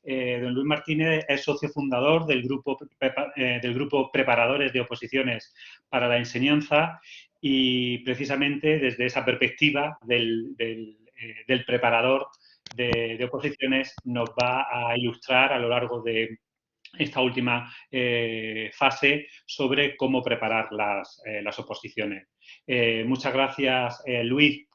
don Luis Martínez es socio fundador del grupo Preparadores de Oposiciones para la Enseñanza y precisamente desde esa perspectiva del preparador de oposiciones nos va a ilustrar a lo largo de esta última fase sobre cómo preparar las oposiciones. Muchas gracias, Luis,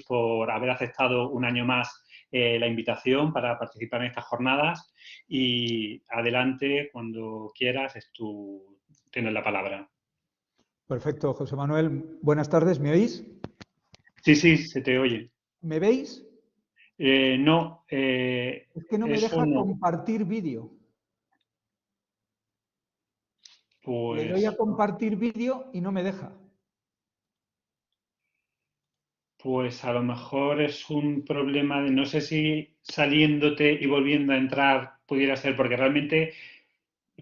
por haber aceptado un año más la invitación para participar en estas jornadas y adelante, cuando quieras, tienes la palabra. Perfecto, José Manuel. Buenas tardes, ¿me oís? Sí, se te oye. ¿Me veis? No. Es que no me deja compartir vídeo. Pues, le doy a compartir vídeo y no me deja. Pues a lo mejor es un problema de, no sé si saliéndote y volviendo a entrar pudiera ser, porque realmente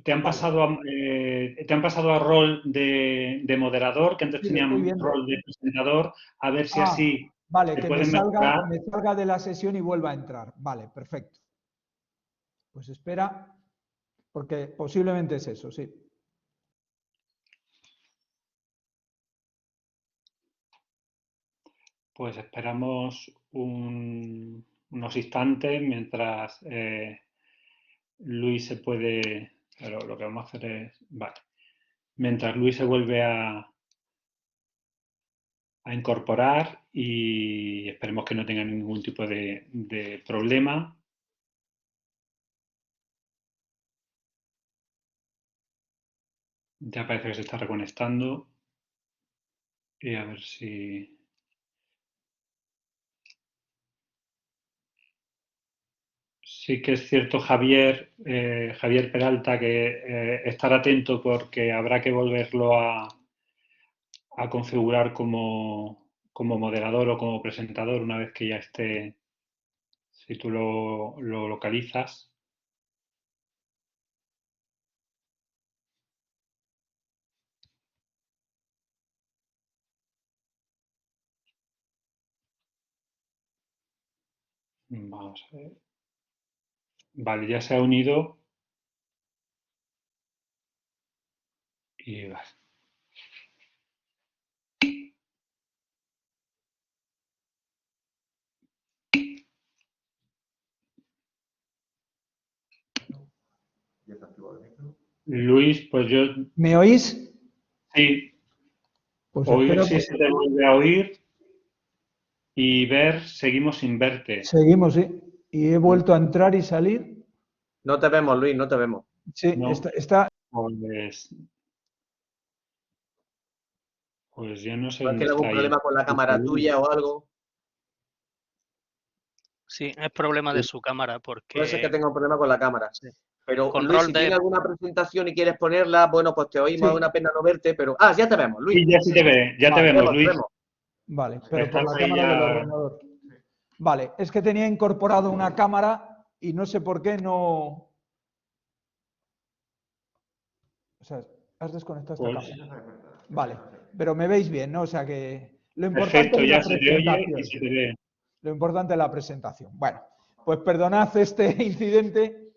te han pasado a rol de moderador, que antes tenían rol de presentador, a ver si así vale, te que pueden me mejorar. salga de la sesión y vuelva a entrar. Vale, perfecto. Pues espera, porque posiblemente es eso, sí. Pues esperamos unos instantes mientras Luis se puede... Pero lo que vamos a hacer es... Vale. Mientras Luis se vuelve a incorporar y esperemos que no tenga ningún tipo de problema. Ya parece que se está reconectando. Y a ver si... Sí que es cierto, Javier Peralta, que estar atento porque habrá que volverlo a configurar como moderador o como presentador una vez que ya esté, si tú lo localizas. Vamos a ver. Vale, ya se ha unido. Y vale. Luis, pues yo... ¿Me oís? Sí. Pues Oír espero si se te vuelve a oír y ver, seguimos sin verte. Seguimos, sí. Y he vuelto a entrar y salir. No te vemos, Luis, no te vemos. Sí, No. está... Pues yo no sé ¿No es que dónde hay algún está ahí. problema con la cámara tuya o algo? Sí, es problema de su cámara porque... Puede ser que tenga un problema con la cámara. Sí. Pero Control Luis, si tienes alguna presentación y quieres ponerla, bueno, pues te oímos, es una pena no verte, pero... Ah, ya te vemos, Luis. Sí, ya sí te ve, ya te vemos, Luis. Vale, pero por la cámara del ordenador. Vale, es que tenía incorporado una cámara y no sé por qué no... O sea, has desconectado esta cámara. Vale, pero me veis bien, ¿no? O sea que lo importante es la presentación. Y se te ve. Lo importante es la presentación. Bueno, pues perdonad este incidente.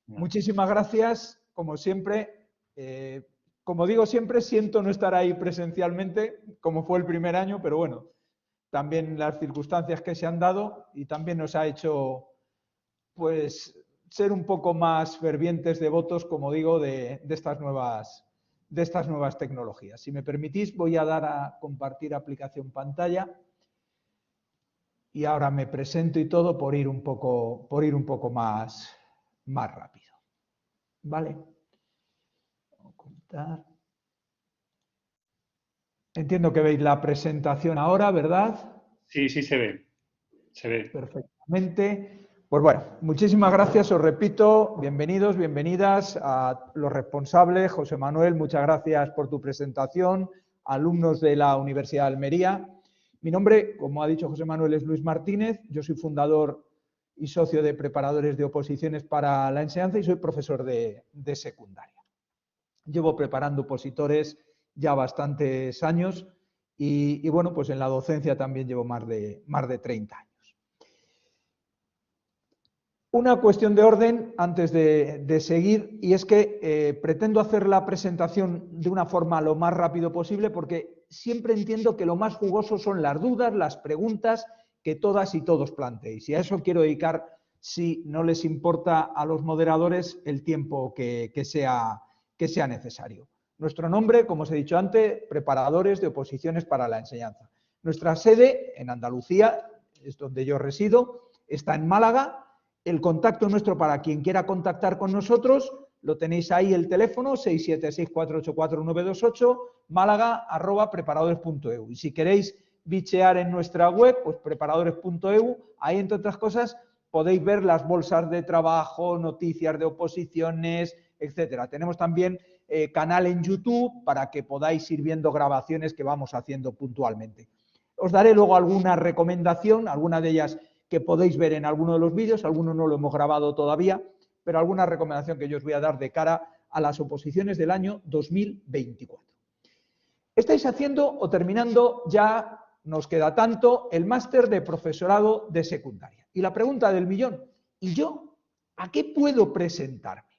Muchísimas gracias, como siempre. Como digo siempre, siento no estar ahí presencialmente, como fue el primer año, pero bueno, también las circunstancias que se han dado y también nos ha hecho, pues, ser un poco más fervientes devotos, como digo, de estas nuevas tecnologías. Si me permitís, voy a dar a compartir aplicación pantalla y ahora me presento y todo por ir un poco más rápido. ¿Vale? Ocultar. Entiendo que veis la presentación ahora, ¿verdad? Sí, se ve. Se ve. Perfectamente. Pues bueno, muchísimas gracias, os repito, bienvenidos, bienvenidas a los responsables. José Manuel, muchas gracias por tu presentación, alumnos de la Universidad de Almería. Mi nombre, como ha dicho José Manuel, es Luis Martínez, yo soy fundador y socio de Preparadores de Oposiciones para la Enseñanza y soy profesor de secundaria. Llevo preparando opositores ya bastantes años y bueno, pues en la docencia también llevo más de 30 años. Una cuestión de orden antes de seguir, y es que pretendo hacer la presentación de una forma lo más rápido posible, porque siempre entiendo que lo más jugoso son las dudas, las preguntas que todas y todos planteéis. Y a eso quiero dedicar, si no les importa a los moderadores, el tiempo que sea necesario. Nuestro nombre, como os he dicho antes, Preparadores de Oposiciones para la Enseñanza. Nuestra sede en Andalucía, es donde yo resido, está en Málaga. El contacto nuestro para quien quiera contactar con nosotros, lo tenéis ahí el teléfono 676-484-928, málaga@preparadores.eu. Y si queréis bichear en nuestra web, pues preparadores.eu, ahí entre otras cosas podéis ver las bolsas de trabajo, noticias de oposiciones, etcétera. Tenemos también canal en YouTube para que podáis ir viendo grabaciones que vamos haciendo puntualmente. Os daré luego alguna recomendación, alguna de ellas que podéis ver en alguno de los vídeos, algunos no lo hemos grabado todavía, pero alguna recomendación que yo os voy a dar de cara a las oposiciones del año 2024. Estáis haciendo o terminando, ya nos queda tanto, el máster de profesorado de secundaria. Y la pregunta del millón, ¿y yo a qué puedo presentarme?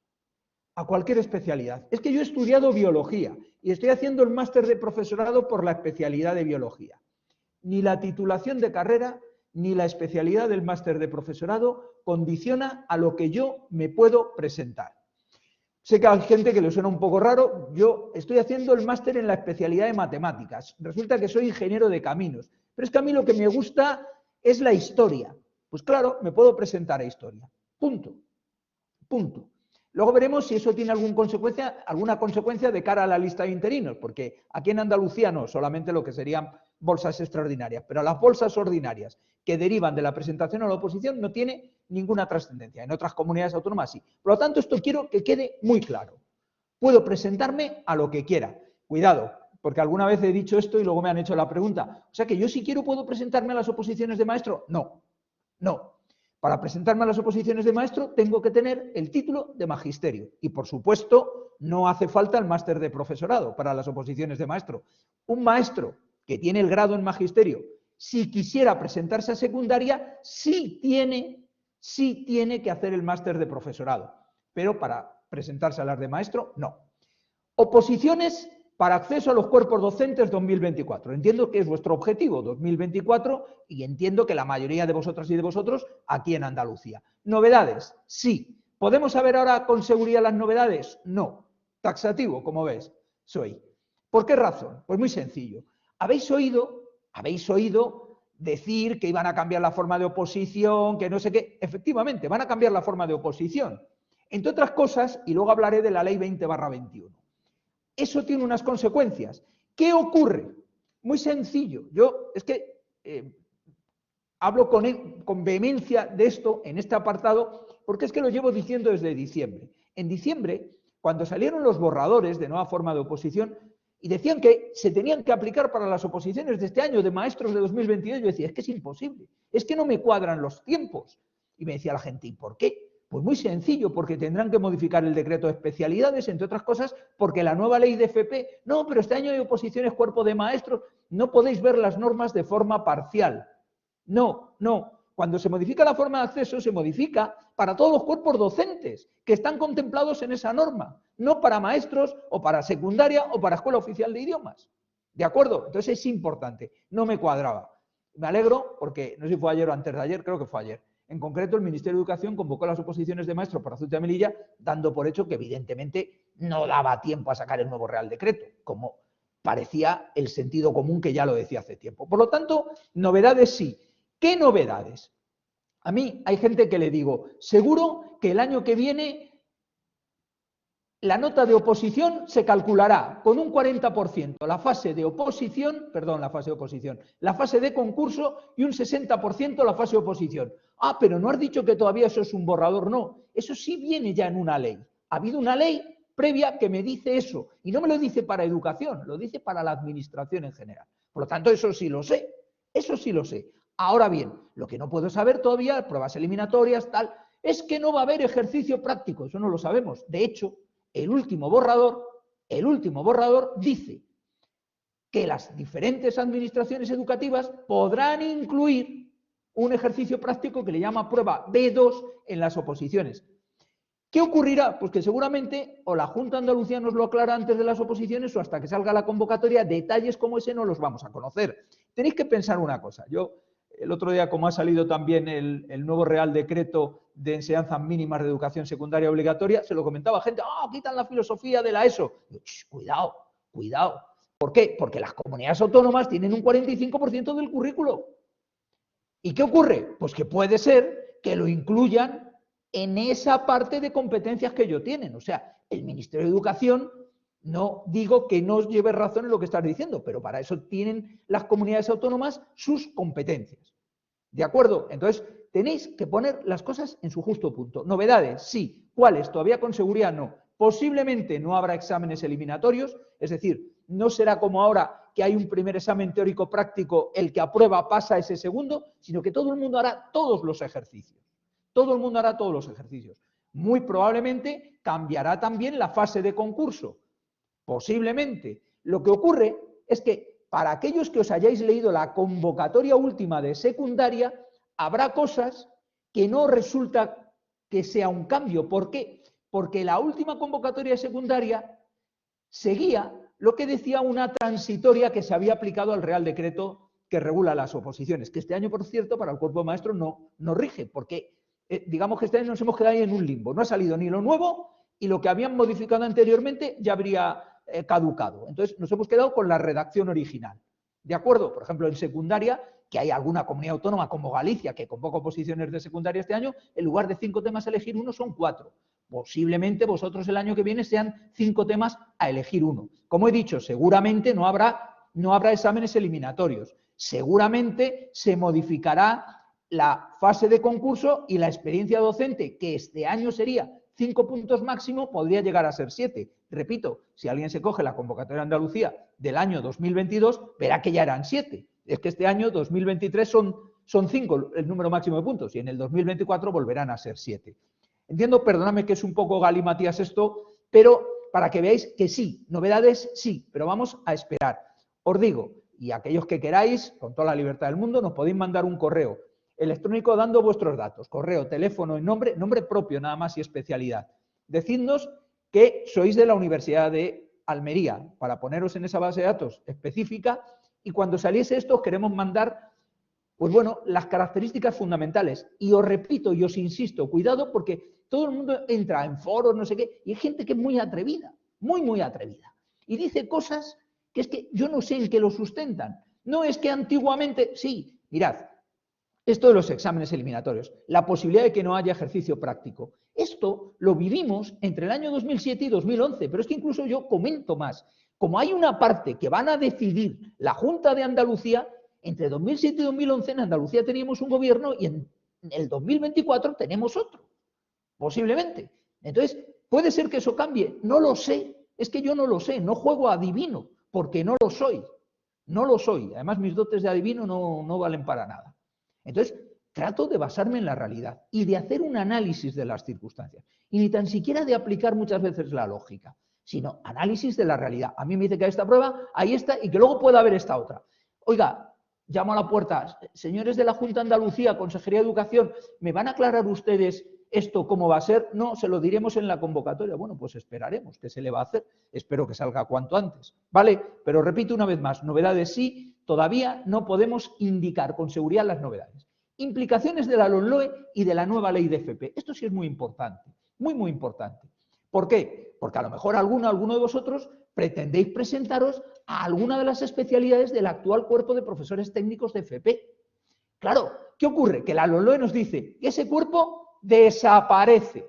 A cualquier especialidad. Es que yo he estudiado biología y estoy haciendo el máster de profesorado por la especialidad de biología. Ni la titulación de carrera ni la especialidad del máster de profesorado condiciona a lo que yo me puedo presentar. Sé que hay gente que le suena un poco raro. Yo estoy haciendo el máster en la especialidad de matemáticas. Resulta que soy ingeniero de caminos. Pero es que a mí lo que me gusta es la historia. Pues claro, me puedo presentar a historia. Punto. Punto. Luego veremos si eso tiene alguna consecuencia de cara a la lista de interinos, porque aquí en Andalucía no, solamente lo que serían bolsas extraordinarias, pero las bolsas ordinarias que derivan de la presentación a la oposición no tiene ninguna trascendencia. En otras comunidades autónomas sí. Por lo tanto, esto quiero que quede muy claro. Puedo presentarme a lo que quiera. Cuidado, porque alguna vez he dicho esto y luego me han hecho la pregunta. O sea que yo si quiero puedo presentarme a las oposiciones de maestro. No, no. Para presentarme a las oposiciones de maestro tengo que tener el título de magisterio. Y por supuesto no hace falta el máster de profesorado para las oposiciones de maestro. Un maestro que tiene el grado en magisterio, si quisiera presentarse a secundaria, sí tiene que hacer el máster de profesorado. Pero para presentarse a las de maestro, no. Oposiciones para acceso a los cuerpos docentes 2024. Entiendo que es vuestro objetivo 2024 y entiendo que la mayoría de vosotras y de vosotros aquí en Andalucía. Novedades, sí. ¿Podemos saber ahora con seguridad las novedades? No. Taxativo, como ves, soy. ¿Por qué razón? Pues muy sencillo. Habéis oído decir que iban a cambiar la forma de oposición, que no sé qué. Efectivamente, van a cambiar la forma de oposición. Entre otras cosas, y luego hablaré de la ley 20/21. Eso tiene unas consecuencias. ¿Qué ocurre? Muy sencillo. Yo es que hablo con vehemencia de esto en este apartado porque es que lo llevo diciendo desde diciembre. En diciembre, cuando salieron los borradores de nueva forma de oposición y decían que se tenían que aplicar para las oposiciones de este año de maestros de 2022, yo decía, es que es imposible, es que no me cuadran los tiempos. Y me decía la gente, ¿y por qué? Pues muy sencillo, porque tendrán que modificar el decreto de especialidades, entre otras cosas, porque la nueva ley de FP, no, pero este año hay oposiciones cuerpo de maestros, no podéis ver las normas de forma parcial. No, no. Cuando se modifica la forma de acceso, se modifica para todos los cuerpos docentes que están contemplados en esa norma, no para maestros o para secundaria o para escuela oficial de idiomas. ¿De acuerdo? Entonces es importante. No me cuadraba. Me alegro porque, no sé si fue ayer o antes de ayer, creo que fue ayer. En concreto, el Ministerio de Educación convocó las oposiciones de maestros para Ceuta y Melilla, dando por hecho que evidentemente no daba tiempo a sacar el nuevo Real Decreto, como parecía el sentido común que ya lo decía hace tiempo. Por lo tanto, novedades sí. ¿Qué novedades? A mí hay gente que le digo, seguro que el año que viene la nota de oposición se calculará con un 40% la fase de concurso y un 60% la fase de oposición. Ah, pero no has dicho que todavía eso es un borrador. No, eso sí viene ya en una ley. Ha habido una ley previa que me dice eso. Y no me lo dice para educación, lo dice para la administración en general. Por lo tanto, eso sí lo sé. Eso sí lo sé. Ahora bien, lo que no puedo saber todavía, pruebas eliminatorias, tal, es que no va a haber ejercicio práctico. Eso no lo sabemos. De hecho, el último borrador dice que las diferentes administraciones educativas podrán incluir un ejercicio práctico que le llama prueba B2 en las oposiciones. ¿Qué ocurrirá? Pues que seguramente o la Junta de Andalucía nos lo aclara antes de las oposiciones o hasta que salga la convocatoria, detalles como ese no los vamos a conocer. Tenéis que pensar una cosa. Yo, el otro día, como ha salido también el nuevo Real Decreto de enseñanzas mínimas de educación secundaria obligatoria, se lo comentaba a gente, quitan la filosofía de la ESO. Yo, cuidado, cuidado. ¿Por qué? Porque las comunidades autónomas tienen un 45% del currículo. ¿Y qué ocurre? Pues que puede ser que lo incluyan en esa parte de competencias que ellos tienen. O sea, el Ministerio de Educación, no digo que no os lleve razón en lo que estás diciendo, pero para eso tienen las comunidades autónomas sus competencias. ¿De acuerdo? Entonces, tenéis que poner las cosas en su justo punto. Novedades, sí. ¿Cuáles? Todavía con seguridad no. Posiblemente no habrá exámenes eliminatorios, es decir, no será como ahora que hay un primer examen teórico práctico, el que aprueba pasa a ese segundo, sino que todo el mundo hará todos los ejercicios. Todo el mundo hará todos los ejercicios. Muy probablemente cambiará también la fase de concurso. Posiblemente. Lo que ocurre es que para aquellos que os hayáis leído la convocatoria última de secundaria, habrá cosas que no resulta que sea un cambio. ¿Por qué? Porque la última convocatoria de secundaria seguía lo que decía una transitoria que se había aplicado al Real Decreto que regula las oposiciones, que este año, por cierto, para el cuerpo de maestros no rige, porque digamos que este año nos hemos quedado ahí en un limbo. No ha salido ni lo nuevo y lo que habían modificado anteriormente ya habría caducado. Entonces nos hemos quedado con la redacción original. ¿De acuerdo? Por ejemplo, en secundaria, que hay alguna comunidad autónoma como Galicia que convoca oposiciones de secundaria este año, en lugar de 5 temas a elegir uno, son 4. Posiblemente vosotros el año que viene sean 5 temas a elegir uno. Como he dicho, seguramente no habrá exámenes eliminatorios. Seguramente se modificará la fase de concurso y la experiencia docente, que este año sería 5 puntos máximo, podría llegar a ser 7. Repito, si alguien se coge la convocatoria de Andalucía del año 2022, verá que ya eran 7. Es que este año 2023 son 5 el número máximo de puntos y en el 2024 volverán a ser 7. Entiendo, perdóname que es un poco galimatías esto, pero para que veáis que sí, novedades sí, pero vamos a esperar. Os digo, y aquellos que queráis, con toda la libertad del mundo, nos podéis mandar un correo electrónico dando vuestros datos, correo, teléfono, nombre propio nada más y especialidad. Decidnos que sois de la Universidad de Almería para poneros en esa base de datos específica y cuando saliese esto os queremos mandar, pues bueno, las características fundamentales. Y os repito y os insisto, cuidado porque todo el mundo entra en foros, no sé qué, y hay gente que es muy atrevida, muy atrevida. Y dice cosas que es que yo no sé en qué lo sustentan. No es que antiguamente, sí, mirad, esto de los exámenes eliminatorios, la posibilidad de que no haya ejercicio práctico. Esto lo vivimos entre el año 2007 y 2011, pero es que incluso yo comento más. Como hay una parte que van a decidir la Junta de Andalucía, entre 2007 y 2011 en Andalucía teníamos un gobierno y en el 2024 tenemos otro, posiblemente. Entonces, ¿puede ser que eso cambie? No lo sé, es que yo no lo sé, no juego a adivino, porque no lo soy. No lo soy. Además, mis dotes de adivino no valen para nada. Entonces, trato de basarme en la realidad y de hacer un análisis de las circunstancias. Y ni tan siquiera de aplicar muchas veces la lógica, sino análisis de la realidad. A mí me dice que hay esta prueba, ahí está, y que luego pueda haber esta otra. Oiga, llamo a la puerta, señores de la Junta de Andalucía, Consejería de Educación, ¿me van a aclarar ustedes esto cómo va a ser? No, se lo diremos en la convocatoria. Bueno, pues esperaremos, ¿qué se le va a hacer? Espero que salga cuanto antes. ¿Vale? Pero repito una vez más, novedades sí. Todavía no podemos indicar con seguridad las novedades. Implicaciones de la LOMLOE y de la nueva ley de FP. Esto sí es muy importante, muy importante. ¿Por qué? Porque a lo mejor alguno de vosotros pretendéis presentaros a alguna de las especialidades del actual cuerpo de profesores técnicos de FP. Claro, ¿qué ocurre? Que la LOMLOE nos dice que ese cuerpo desaparece.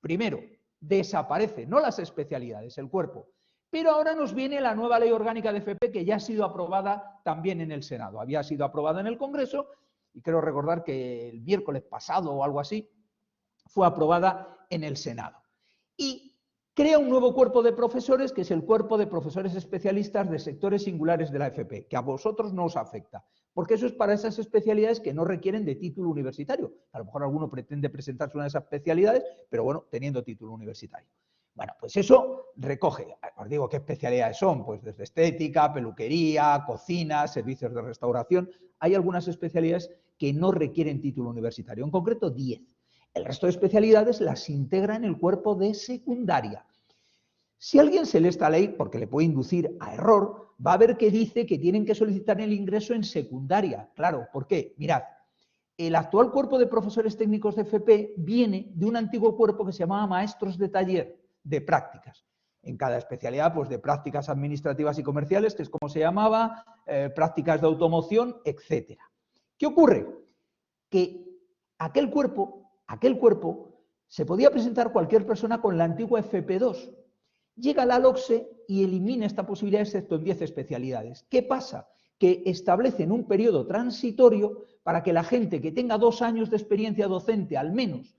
Primero, desaparece, no las especialidades, el cuerpo. Pero ahora nos viene la nueva ley orgánica de FP que ya ha sido aprobada también en el Senado. Había sido aprobada en el Congreso y creo recordar que el miércoles pasado o algo así fue aprobada en el Senado. Y crea un nuevo cuerpo de profesores que es el cuerpo de profesores especialistas de sectores singulares de la FP, que a vosotros no os afecta, porque eso es para esas especialidades que no requieren de título universitario. A lo mejor alguno pretende presentarse una de esas especialidades, pero bueno, teniendo título universitario. Bueno, pues eso recoge, os digo qué especialidades son, pues desde estética, peluquería, cocina, servicios de restauración. Hay algunas especialidades que no requieren título universitario, en concreto 10. El resto de especialidades las integra en el cuerpo de secundaria. Si a alguien se lee esta ley, porque le puede inducir a error, va a ver que dice que tienen que solicitar el ingreso en secundaria. Claro, ¿por qué? Mirad, el actual cuerpo de profesores técnicos de FP viene de un antiguo cuerpo que se llamaba maestros de taller de prácticas. En cada especialidad, pues de prácticas administrativas y comerciales, que es como se llamaba, prácticas de automoción, etc. ¿Qué ocurre? Que aquel cuerpo se podía presentar cualquier persona con la antigua FP2. Llega la LOCSE y elimina esta posibilidad excepto en 10 especialidades. ¿Qué pasa? Que establecen un periodo transitorio para que la gente que tenga 2 años de experiencia docente al menos,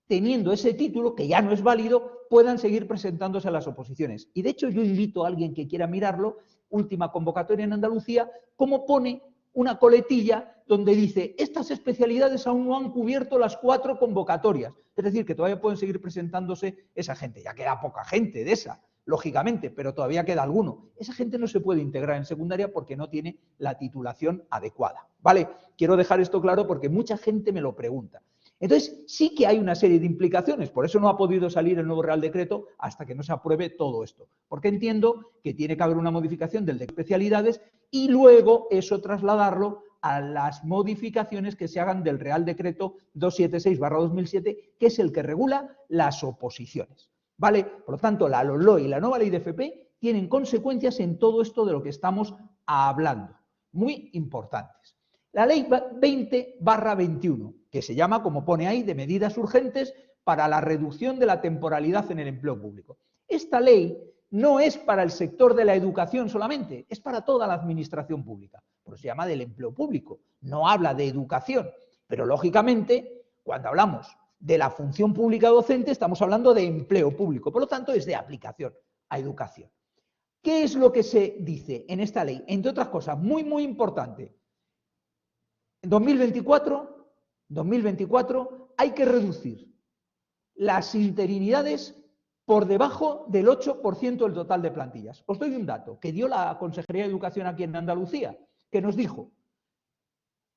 teniendo ese título, que ya no es válido, puedan seguir presentándose a las oposiciones. Y de hecho yo invito a alguien que quiera mirarlo, última convocatoria en Andalucía, cómo pone una coletilla donde dice, estas especialidades aún no han cubierto las 4 convocatorias. Es decir, que todavía pueden seguir presentándose esa gente. Ya queda poca gente de esa, lógicamente, pero todavía queda alguno. Esa gente no se puede integrar en secundaria porque no tiene la titulación adecuada. ¿Vale? Quiero dejar esto claro porque mucha gente me lo pregunta. Entonces, sí que hay una serie de implicaciones, por eso no ha podido salir el nuevo Real Decreto hasta que no se apruebe todo esto, porque entiendo que tiene que haber una modificación del de especialidades y luego eso trasladarlo a las modificaciones que se hagan del Real Decreto 276/2007, que es el que regula las oposiciones. ¿Vale? Por lo tanto, la LOMLOE y la nueva ley de FP tienen consecuencias en todo esto de lo que estamos hablando, muy importantes. La ley 20/21, que se llama, como pone ahí, de medidas urgentes para la reducción de la temporalidad en el empleo público. Esta ley no es para el sector de la educación solamente, es para toda la administración pública. Por eso se llama del empleo público, no habla de educación. Pero lógicamente, cuando hablamos de la función pública docente, estamos hablando de empleo público. Por lo tanto, es de aplicación a educación. ¿Qué es lo que se dice en esta ley? Entre otras cosas, muy, muy importante. En 2024 hay que reducir las interinidades por debajo del 8% del total de plantillas. Os doy un dato que dio la Consejería de Educación aquí en Andalucía, que nos dijo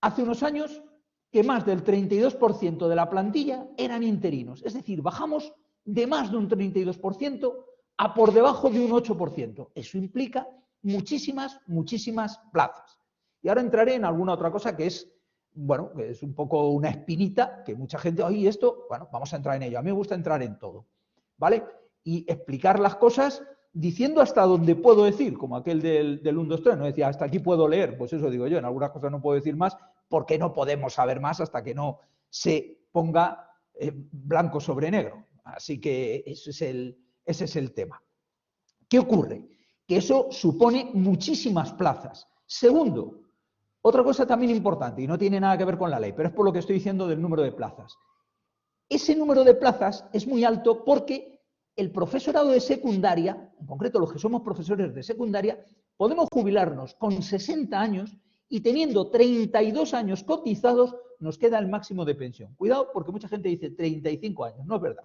hace unos años que más del 32% de la plantilla eran interinos. Es decir, bajamos de más de un 32% a por debajo de un 8%. Eso implica muchísimas, muchísimas plazas. Y ahora entraré en alguna otra cosa que es, bueno, que es un poco una espinita, que mucha gente, oye, esto, bueno, vamos a entrar en ello. A mí me gusta entrar en todo, ¿vale? Y explicar las cosas diciendo hasta donde puedo decir, como aquel del 1, 2, 3, no decía, hasta aquí puedo leer, pues eso digo yo, en algunas cosas no puedo decir más, porque no podemos saber más hasta que no se ponga blanco sobre negro. Así que ese es el tema. ¿Qué ocurre? Que eso supone muchísimas plazas. Segundo, otra cosa también importante, y no tiene nada que ver con la ley, pero es por lo que estoy diciendo del número de plazas. Ese número de plazas es muy alto porque el profesorado de secundaria, en concreto los que somos profesores de secundaria, podemos jubilarnos con 60 años y teniendo 32 años cotizados nos queda el máximo de pensión. Cuidado porque mucha gente dice 35 años, no es verdad.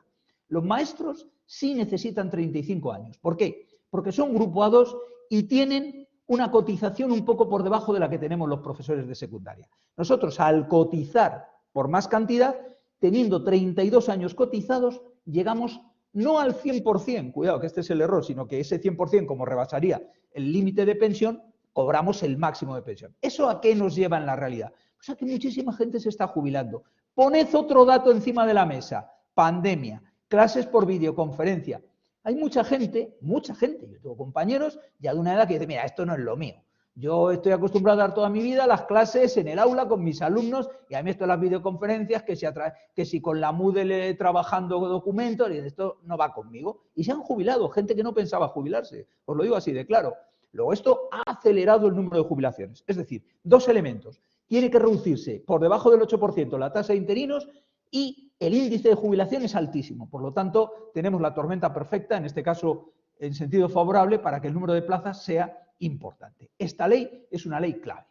Los maestros sí necesitan 35 años. ¿Por qué? Porque son grupo A2 y tienen una cotización un poco por debajo de la que tenemos los profesores de secundaria. Nosotros, al cotizar por más cantidad, teniendo 32 años cotizados, llegamos no al 100%, cuidado que este es el error, sino que ese 100%, como rebasaría el límite de pensión, cobramos el máximo de pensión. ¿Eso a qué nos lleva en la realidad? Pues a que muchísima gente se está jubilando. Poned otro dato encima de la mesa. Pandemia, clases por videoconferencia. Hay mucha gente, yo tengo compañeros ya de una edad que dice, mira, esto no es lo mío. Yo estoy acostumbrado a dar toda mi vida las clases en el aula con mis alumnos y a mí esto de las videoconferencias, que si con la Moodle trabajando documentos, y esto no va conmigo. Y se han jubilado, gente que no pensaba jubilarse, os lo digo así de claro. Luego esto ha acelerado el número de jubilaciones. Es decir, 2 elementos. Tiene que reducirse por debajo del 8% la tasa de interinos y el índice de jubilación es altísimo. Por lo tanto, tenemos la tormenta perfecta, en este caso en sentido favorable, para que el número de plazas sea importante. Esta ley es una ley clave.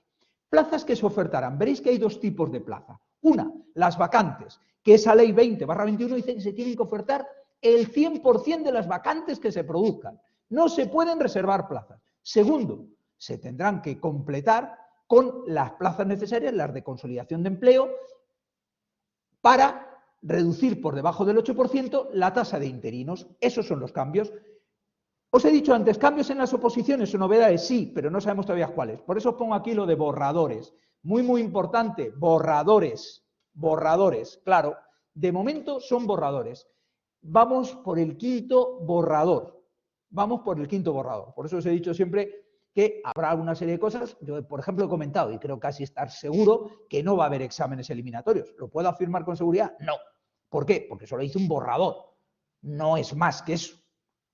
Plazas que se ofertarán. Veréis que hay 2 tipos de plaza. Una, las vacantes, que esa ley 20/21 dice que se tienen que ofertar el 100% de las vacantes que se produzcan. No se pueden reservar plazas. Segundo, se tendrán que completar con las plazas necesarias, las de consolidación de empleo, para reducir por debajo del 8% la tasa de interinos. Esos son los cambios. Os he dicho antes, cambios en las oposiciones o novedades, sí, pero no sabemos todavía cuáles. Por eso os pongo aquí lo de borradores. Muy, muy importante, borradores. Borradores, claro. De momento son borradores. Vamos por el quinto borrador. Vamos por el quinto borrador. Por eso os he dicho siempre que habrá una serie de cosas. Yo, por ejemplo, he comentado, y creo casi estar seguro, que no va a haber exámenes eliminatorios. ¿Lo puedo afirmar con seguridad? No. ¿Por qué? Porque solo hice un borrador. No es más que eso.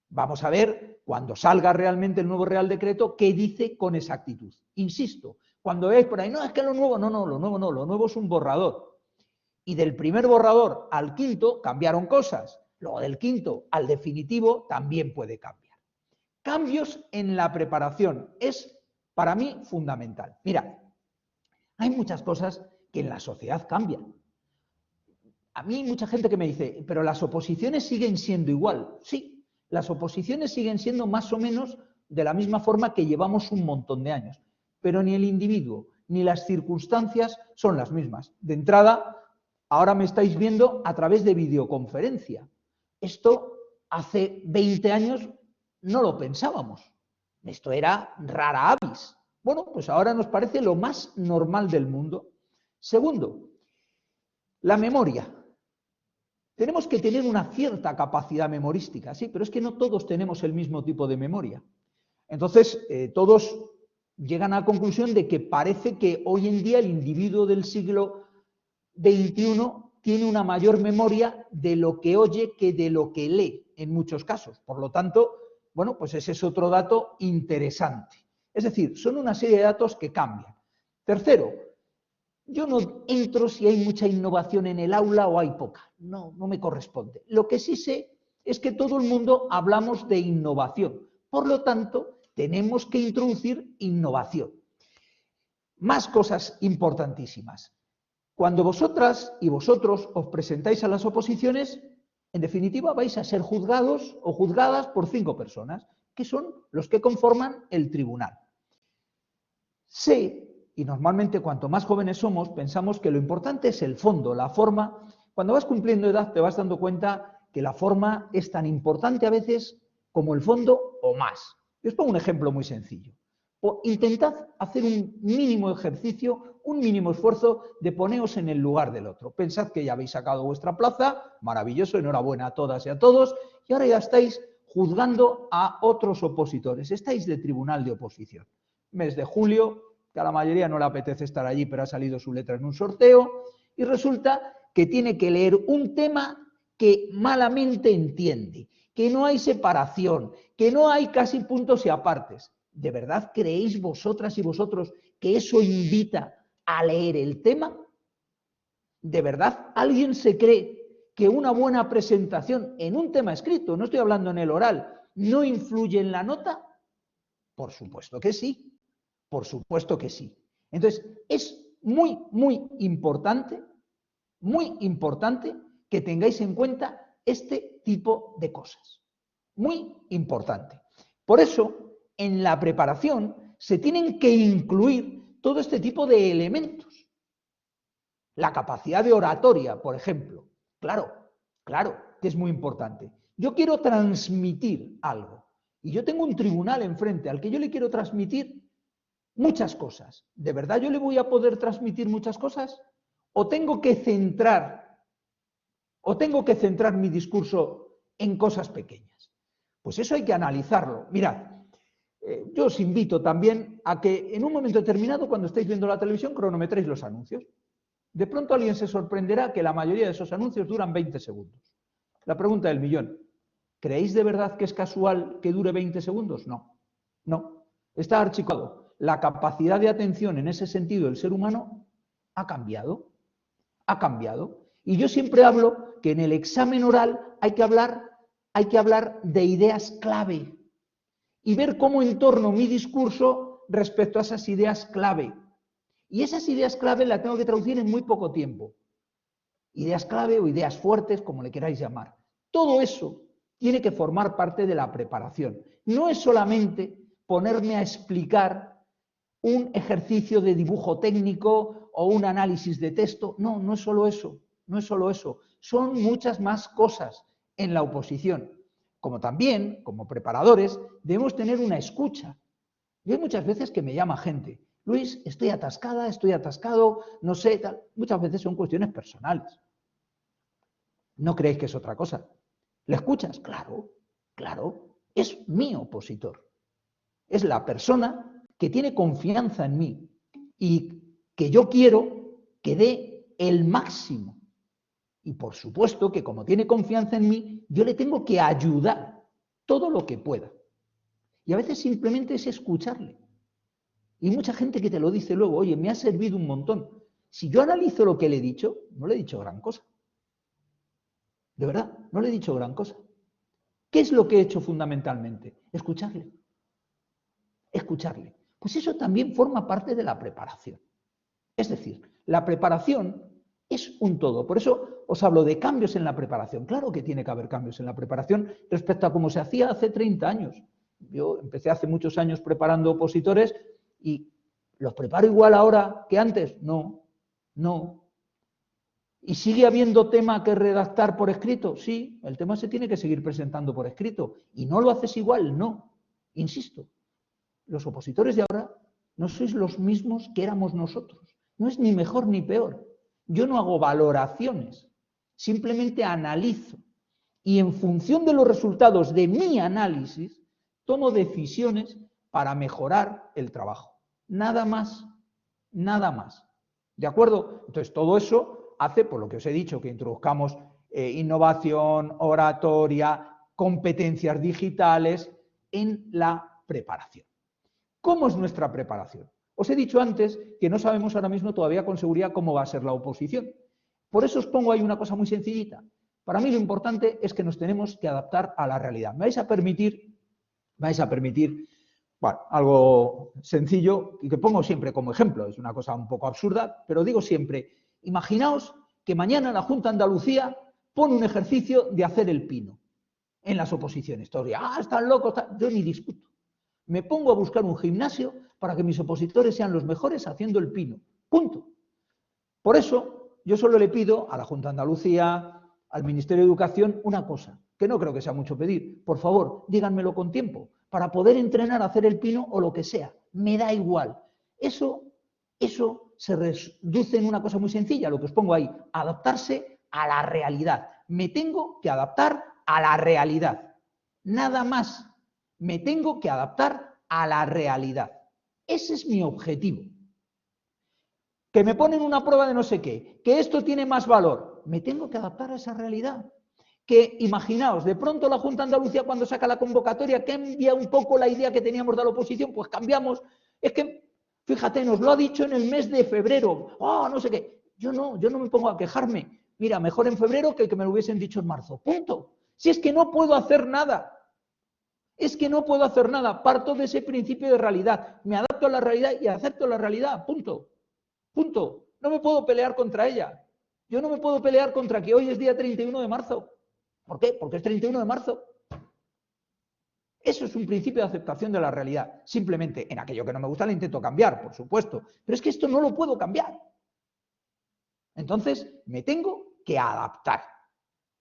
Vamos a ver, cuando salga realmente el nuevo Real Decreto, qué dice con exactitud. Insisto, cuando veáis por ahí, no, es que lo nuevo no, lo nuevo es un borrador. Y del primer borrador al quinto cambiaron cosas. Luego del quinto al definitivo también puede cambiar. Cambios en la preparación es, para mí, fundamental. Mira, hay muchas cosas que en la sociedad cambian. A mí hay mucha gente que me dice, pero las oposiciones siguen siendo igual. Sí, las oposiciones siguen siendo más o menos de la misma forma que llevamos un montón de años, pero ni el individuo ni las circunstancias son las mismas. De entrada, ahora me estáis viendo a través de videoconferencia. Esto hace 20 años no lo pensábamos. Esto era rara avis. Bueno, pues ahora nos parece lo más normal del mundo. Segundo, la memoria. Tenemos que tener una cierta capacidad memorística, sí, pero es que no todos tenemos el mismo tipo de memoria. Entonces, todos llegan a la conclusión de que parece que hoy en día el individuo del siglo XXI tiene una mayor memoria de lo que oye que de lo que lee, en muchos casos. Por lo tanto, bueno, pues ese es otro dato interesante. Es decir, son una serie de datos que cambian. Tercero, yo no entro si hay mucha innovación en el aula o hay poca. No me corresponde. Lo que sí sé es que todo el mundo hablamos de innovación. Por lo tanto, tenemos que introducir innovación. Más cosas importantísimas. Cuando vosotras y vosotros os presentáis a las oposiciones, en definitiva vais a ser juzgados o juzgadas por 5 personas, que son los que conforman el tribunal. Sé, y normalmente cuanto más jóvenes somos, pensamos que lo importante es el fondo, la forma. Cuando vas cumpliendo edad te vas dando cuenta que la forma es tan importante a veces como el fondo o más. Yo os pongo un ejemplo muy sencillo. Intentad hacer un mínimo ejercicio, un mínimo esfuerzo de poneros en el lugar del otro. Pensad que ya habéis sacado vuestra plaza, maravilloso, enhorabuena a todas y a todos, y ahora ya estáis juzgando a otros opositores. Estáis de tribunal de oposición. Mes de julio, que a la mayoría no le apetece estar allí, pero ha salido su letra en un sorteo, y resulta que tiene que leer un tema que malamente entiende, que no hay separación, que no hay casi puntos y apartes. ¿De verdad creéis vosotras y vosotros que eso invita a leer el tema? ¿De verdad alguien se cree que una buena presentación en un tema escrito, no estoy hablando en el oral, no influye en la nota? Por supuesto que sí. Por supuesto que sí. Entonces, es muy importante que tengáis en cuenta este tipo de cosas. Muy importante. Por eso, en la preparación se tienen que incluir todo este tipo de elementos. La capacidad de oratoria, por ejemplo. Claro, que es muy importante. Yo quiero transmitir algo y yo tengo un tribunal enfrente al que yo le quiero transmitir muchas cosas. ¿De verdad yo le voy a poder transmitir muchas cosas? ¿O tengo que centrar mi discurso en cosas pequeñas? Pues eso hay que analizarlo. Mirad, yo os invito también a que en un momento determinado, cuando estéis viendo la televisión, cronometréis los anuncios. De pronto alguien se sorprenderá que la mayoría de esos anuncios duran 20 segundos. La pregunta del millón. ¿Creéis de verdad que es casual que dure 20 segundos? No. Está archivado. La capacidad de atención en ese sentido del ser humano ha cambiado. Y yo siempre hablo que en el examen oral hay que hablar de ideas clave y ver cómo entorno mi discurso respecto a esas ideas clave. Y esas ideas clave las tengo que traducir en muy poco tiempo. Ideas clave o ideas fuertes, como le queráis llamar. Todo eso tiene que formar parte de la preparación. No es solamente ponerme a explicar un ejercicio de dibujo técnico o un análisis de texto. No, no es solo eso, no es solo eso. Son muchas más cosas en la oposición. Como también, como preparadores, debemos tener una escucha. Yo hay muchas veces que me llama gente, Luis, estoy atascada, estoy atascado, no sé, tal. Muchas veces son cuestiones personales. ¿No creéis que es otra cosa? ¿Le escuchas? Claro, claro, es mi opositor. Es la persona que tiene confianza en mí y que yo quiero que dé el máximo. Y por supuesto que como tiene confianza en mí, yo le tengo que ayudar todo lo que pueda. Y a veces simplemente es escucharle. Y mucha gente que te lo dice luego, oye, me ha servido un montón. Si yo analizo lo que le he dicho, no le he dicho gran cosa. De verdad, no le he dicho gran cosa. ¿Qué es lo que he hecho fundamentalmente? Escucharle. Escucharle. Pues eso también forma parte de la preparación. Es decir, la preparación es un todo. Por eso os hablo de cambios en la preparación. Claro que tiene que haber cambios en la preparación respecto a cómo se hacía hace 30 años. Yo empecé hace muchos años preparando opositores y ¿los preparo igual ahora que antes? No, no. ¿Y sigue habiendo tema que redactar por escrito? Sí, el tema se tiene que seguir presentando por escrito. ¿Y no lo haces igual? No. Insisto, los opositores de ahora no sois los mismos que éramos nosotros. No es ni mejor ni peor. Yo no hago valoraciones, simplemente analizo. Y en función de los resultados de mi análisis, tomo decisiones para mejorar el trabajo. Nada más, nada más. ¿De acuerdo? Entonces, todo eso hace, por lo que os he dicho, que introduzcamos innovación, oratoria, competencias digitales en la preparación. ¿Cómo es nuestra preparación? Os he dicho antes que no sabemos ahora mismo todavía con seguridad cómo va a ser la oposición. Por eso os pongo ahí una cosa muy sencillita. Para mí lo importante es que nos tenemos que adaptar a la realidad. Me vais a permitir, bueno, algo sencillo y que pongo siempre como ejemplo. Es una cosa un poco absurda, pero digo siempre, imaginaos que mañana la Junta de Andalucía pone un ejercicio de hacer el pino en las oposiciones. Todos dirán, están locos, yo ni discuto. Me pongo a buscar un gimnasio para que mis opositores sean los mejores haciendo el pino. Punto. Por eso, yo solo le pido a la Junta de Andalucía, al Ministerio de Educación, una cosa, que no creo que sea mucho pedir. Por favor, díganmelo con tiempo, para poder entrenar a hacer el pino o lo que sea. Me da igual. Eso se reduce en una cosa muy sencilla, lo que os pongo ahí, adaptarse a la realidad. Me tengo que adaptar a la realidad. Nada más. Me tengo que adaptar a la realidad. Ese es mi objetivo. Que me ponen una prueba de no sé qué, que esto tiene más valor. Me tengo que adaptar a esa realidad. Que imaginaos, de pronto la Junta de Andalucía cuando saca la convocatoria cambia un poco la idea que teníamos de la oposición, pues cambiamos. Es que, fíjate, nos lo ha dicho en el mes de febrero. No sé qué. Yo no me pongo a quejarme. Mira, mejor en febrero que me lo hubiesen dicho en marzo. Punto. Si es que no puedo hacer nada. Es que no puedo hacer nada, parto de ese principio de realidad, me adapto a la realidad y acepto la realidad, punto. Punto. No me puedo pelear contra ella. Yo no me puedo pelear contra que hoy es día 31 de marzo. ¿Por qué? Porque es 31 de marzo. Eso es un principio de aceptación de la realidad. Simplemente en aquello que no me gusta lo intento cambiar, por supuesto. Pero es que esto no lo puedo cambiar. Entonces me tengo que adaptar.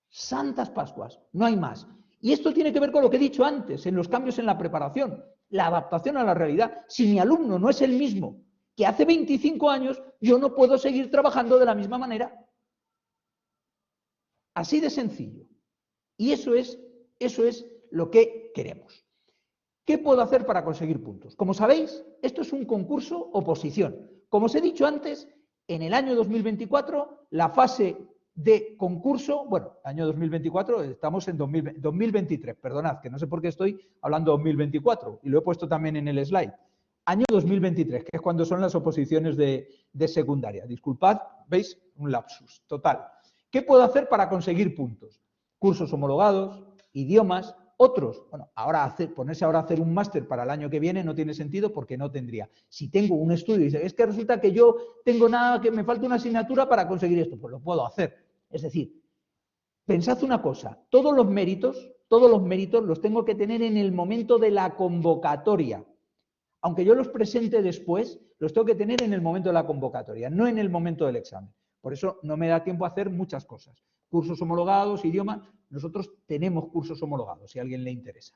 Santas Pascuas, no hay más. Y esto tiene que ver con lo que he dicho antes, en los cambios en la preparación, la adaptación a la realidad. Si mi alumno no es el mismo que hace 25 años, yo no puedo seguir trabajando de la misma manera. Así de sencillo. Y eso es lo que queremos. ¿Qué puedo hacer para conseguir puntos? Como sabéis, esto es un concurso oposición. Como os he dicho antes, en el año 2024, la fase de concurso, bueno, año 2024, estamos en 2023, perdonad, que no sé por qué estoy hablando de 2024, y lo he puesto también en el slide. Año 2023, que es cuando son las oposiciones de secundaria. Disculpad, ¿veis? Un lapsus, total. ¿Qué puedo hacer para conseguir puntos? Cursos homologados, idiomas, otros. Bueno, ponerse ahora a hacer un máster para el año que viene no tiene sentido porque no tendría. Si tengo un estudio y dice, es que resulta que yo tengo nada, que me falta una asignatura para conseguir esto, pues lo puedo hacer. Es decir, pensad una cosa, todos los méritos los tengo que tener en el momento de la convocatoria. Aunque yo los presente después, los tengo que tener en el momento de la convocatoria, no en el momento del examen. Por eso no me da tiempo a hacer muchas cosas. Cursos homologados, idiomas, nosotros tenemos cursos homologados, si a alguien le interesa.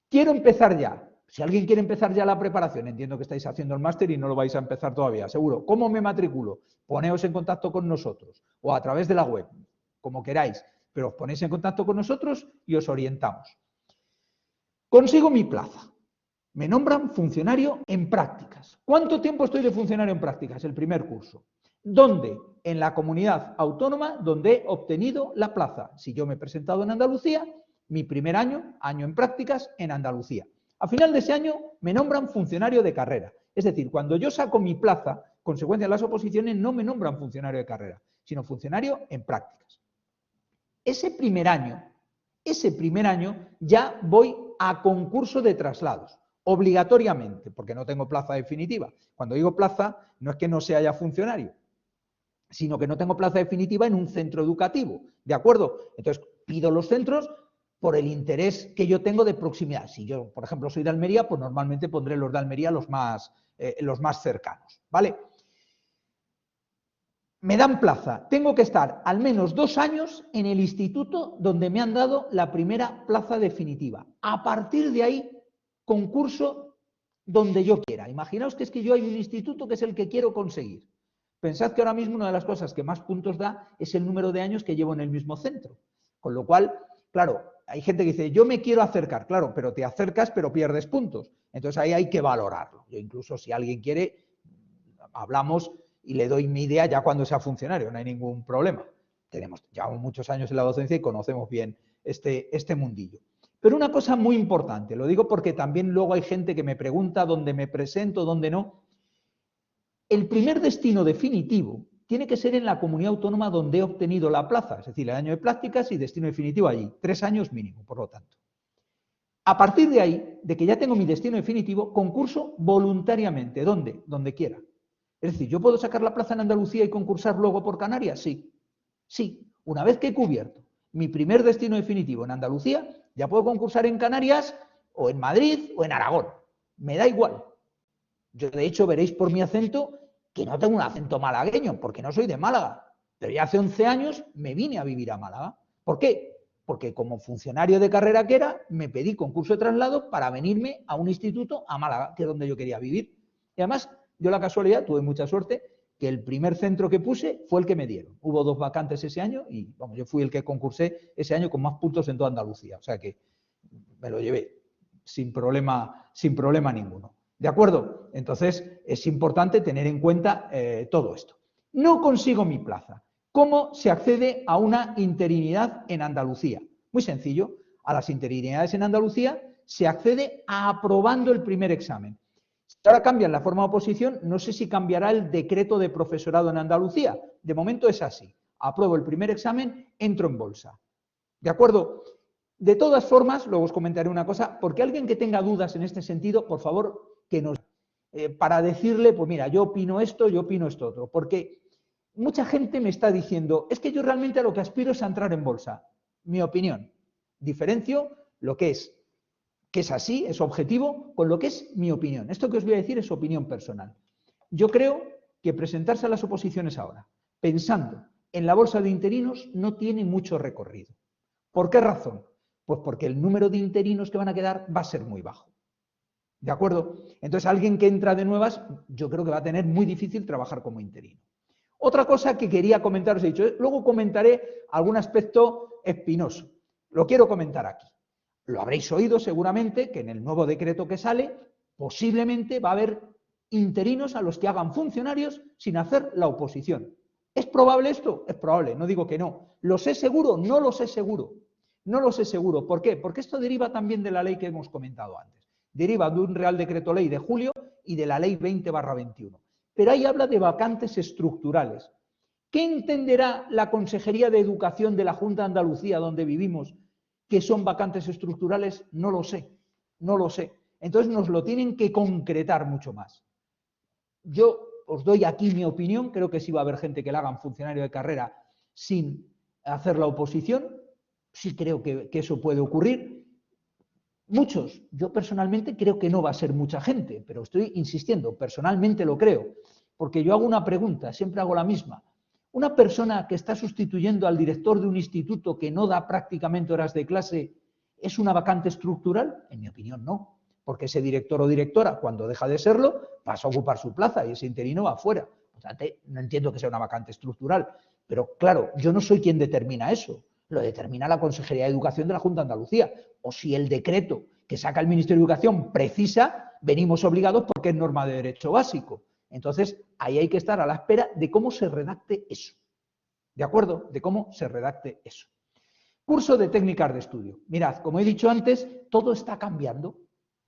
Quiero empezar ya. Si alguien quiere empezar ya la preparación, entiendo que estáis haciendo el máster y no lo vais a empezar todavía, seguro. ¿Cómo me matriculo? Poneos en contacto con nosotros o a través de la web, como queráis, pero os ponéis en contacto con nosotros y os orientamos. Consigo mi plaza. Me nombran funcionario en prácticas. ¿Cuánto tiempo estoy de funcionario en prácticas? El primer curso. ¿Dónde? En la comunidad autónoma donde he obtenido la plaza. Si yo me he presentado en Andalucía, mi primer año en prácticas en Andalucía. A final de ese año me nombran funcionario de carrera. Es decir, cuando yo saco mi plaza, consecuencia de las oposiciones, no me nombran funcionario de carrera, sino funcionario en prácticas. Ese primer año ya voy a concurso de traslados, obligatoriamente, porque no tengo plaza definitiva. Cuando digo plaza, no es que no sea ya funcionario, sino que no tengo plaza definitiva en un centro educativo, ¿de acuerdo? Entonces, pido los centros por el interés que yo tengo de proximidad. Si yo, por ejemplo, soy de Almería, pues normalmente pondré los de Almería los más cercanos, ¿vale? Me dan plaza. Tengo que estar al menos 2 años en el instituto donde me han dado la primera plaza definitiva. A partir de ahí, concurso donde yo quiera. Imaginaos que es que yo hay un instituto que es el que quiero conseguir. Pensad que ahora mismo una de las cosas que más puntos da es el número de años que llevo en el mismo centro. Con lo cual, claro, hay gente que dice, yo me quiero acercar, claro, pero te acercas pero pierdes puntos. Entonces ahí hay que valorarlo. Yo incluso si alguien quiere, hablamos y le doy mi idea ya cuando sea funcionario, no hay ningún problema. Llevamos muchos años en la docencia y conocemos bien este mundillo. Pero una cosa muy importante, lo digo porque también luego hay gente que me pregunta dónde me presento, dónde no. El primer destino definitivo tiene que ser en la comunidad autónoma donde he obtenido la plaza, es decir, el año de prácticas y destino definitivo allí, 3 años mínimo, por lo tanto. A partir de ahí, de que ya tengo mi destino definitivo, concurso voluntariamente. ¿Dónde? Donde quiera. Es decir, ¿yo puedo sacar la plaza en Andalucía y concursar luego por Canarias? Sí. Sí. Una vez que he cubierto mi primer destino definitivo en Andalucía, ya puedo concursar en Canarias o en Madrid o en Aragón. Me da igual. Yo, de hecho, veréis por mi acento que no tengo un acento malagueño, porque no soy de Málaga. Pero ya hace 11 años me vine a vivir a Málaga. ¿Por qué? Porque como funcionario de carrera que era, me pedí concurso de traslado para venirme a un instituto a Málaga, que es donde yo quería vivir. Y además, yo la casualidad, tuve mucha suerte, que el primer centro que puse fue el que me dieron. Hubo 2 vacantes ese año y vamos, yo fui el que concursé ese año con más puntos en toda Andalucía. O sea que me lo llevé sin problema ninguno. ¿De acuerdo? Entonces, es importante tener en cuenta todo esto. No consigo mi plaza. ¿Cómo se accede a una interinidad en Andalucía? Muy sencillo. A las interinidades en Andalucía se accede aprobando el primer examen. Si ahora cambian la forma de oposición, no sé si cambiará el decreto de profesorado en Andalucía. De momento es así. Apruebo el primer examen, entro en bolsa. ¿De acuerdo? De todas formas, luego os comentaré una cosa, porque alguien que tenga dudas en este sentido, por favor, que nos... para decirle, pues mira, yo opino esto otro. Porque mucha gente me está diciendo, es que yo realmente a lo que aspiro es a entrar en bolsa. Mi opinión. Diferencio lo que es así, es objetivo, con lo que es mi opinión. Esto que os voy a decir es opinión personal. Yo creo que presentarse a las oposiciones ahora, pensando en la bolsa de interinos, no tiene mucho recorrido. ¿Por qué razón? Pues porque el número de interinos que van a quedar va a ser muy bajo. ¿De acuerdo? Entonces, alguien que entra de nuevas, yo creo que va a tener muy difícil trabajar como interino. Otra cosa que quería comentaros, he dicho, luego comentaré algún aspecto espinoso. Lo quiero comentar aquí. Lo habréis oído seguramente, que en el nuevo decreto que sale, posiblemente va a haber interinos a los que hagan funcionarios sin hacer la oposición. ¿Es probable esto? Es probable, no digo que no. ¿Lo sé seguro? No lo sé seguro. No lo sé seguro. ¿Por qué? Porque esto deriva también de la ley que hemos comentado antes. Deriva de un Real Decreto Ley de julio y de la Ley 20/21. Pero ahí habla de vacantes estructurales. ¿Qué entenderá la Consejería de Educación de la Junta de Andalucía, donde vivimos, que son vacantes estructurales? No lo sé, no lo sé. Entonces nos lo tienen que concretar mucho más. Yo os doy aquí mi opinión, creo que sí va a haber gente que la hagan funcionario de carrera sin hacer la oposición, sí creo que eso puede ocurrir. Muchos, yo personalmente creo que no va a ser mucha gente, pero estoy insistiendo, personalmente lo creo, porque yo hago una pregunta, siempre hago la misma. ¿Una persona que está sustituyendo al director de un instituto que no da prácticamente horas de clase es una vacante estructural? En mi opinión, no, porque ese director o directora, cuando deja de serlo, pasa a ocupar su plaza y ese interino va afuera. Por tanto, no entiendo que sea una vacante estructural, pero claro, yo no soy quien determina eso. Lo determina la Consejería de Educación de la Junta de Andalucía. O si el decreto que saca el Ministerio de Educación precisa, venimos obligados porque es norma de derecho básico. Entonces, ahí hay que estar a la espera de cómo se redacte eso. ¿De acuerdo? De cómo se redacte eso. Curso de técnicas de estudio. Mirad, como he dicho antes, todo está cambiando.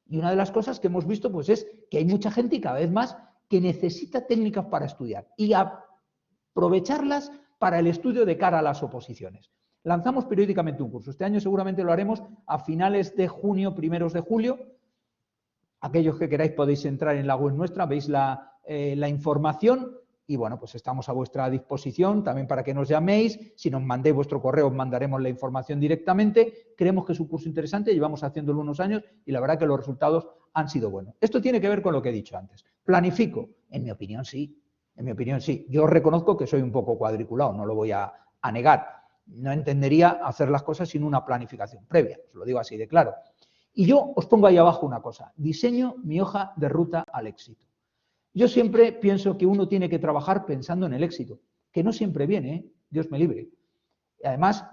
Y una de las cosas que hemos visto pues, es que hay mucha gente y cada vez más que necesita técnicas para estudiar y aprovecharlas para el estudio de cara a las oposiciones. Lanzamos periódicamente un curso. Este año seguramente lo haremos a finales de junio, primeros de julio. Aquellos que queráis podéis entrar en la web nuestra, veis la información y bueno, pues estamos a vuestra disposición también para que nos llaméis. Si nos mandéis vuestro correo, os mandaremos la información directamente. Creemos que es un curso interesante, llevamos haciéndolo unos años y la verdad que los resultados han sido buenos. Esto tiene que ver con lo que he dicho antes. ¿Planifico? En mi opinión, sí. En mi opinión, sí. Yo reconozco que soy un poco cuadriculado, no lo voy a negar. No entendería hacer las cosas sin una planificación previa, os lo digo así de claro. Y yo os pongo ahí abajo una cosa, diseño mi hoja de ruta al éxito. Yo siempre pienso que uno tiene que trabajar pensando en el éxito, que no siempre viene, ¿eh? Dios me libre. Y además,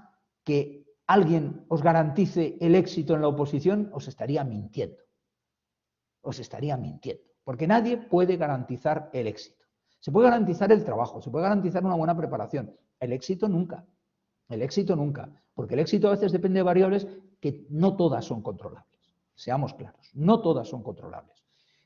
que alguien os garantice el éxito en la oposición, os estaría mintiendo. Os estaría mintiendo, porque nadie puede garantizar el éxito. Se puede garantizar el trabajo, se puede garantizar una buena preparación, el éxito nunca. El éxito nunca, porque el éxito a veces depende de variables que no todas son controlables. Seamos claros, no todas son controlables.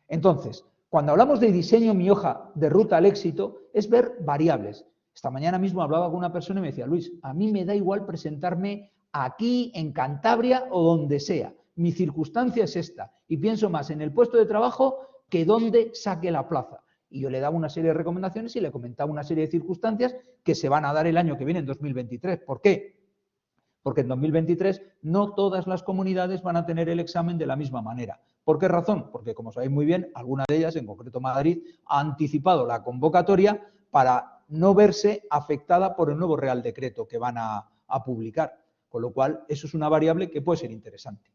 Entonces, cuando hablamos de diseño mi hoja de ruta al éxito, es ver variables. Esta mañana mismo hablaba con una persona y me decía, Luis, a mí me da igual presentarme aquí, en Cantabria o donde sea. Mi circunstancia es esta y pienso más en el puesto de trabajo que donde saque la plaza. Y yo le daba una serie de recomendaciones y le comentaba una serie de circunstancias que se van a dar el año que viene, en 2023. ¿Por qué? Porque en 2023 no todas las comunidades van a tener el examen de la misma manera. ¿Por qué razón? Porque, como sabéis muy bien, alguna de ellas, en concreto Madrid, ha anticipado la convocatoria para no verse afectada por el nuevo Real Decreto que van a publicar. Con lo cual, eso es una variable que puede ser interesante.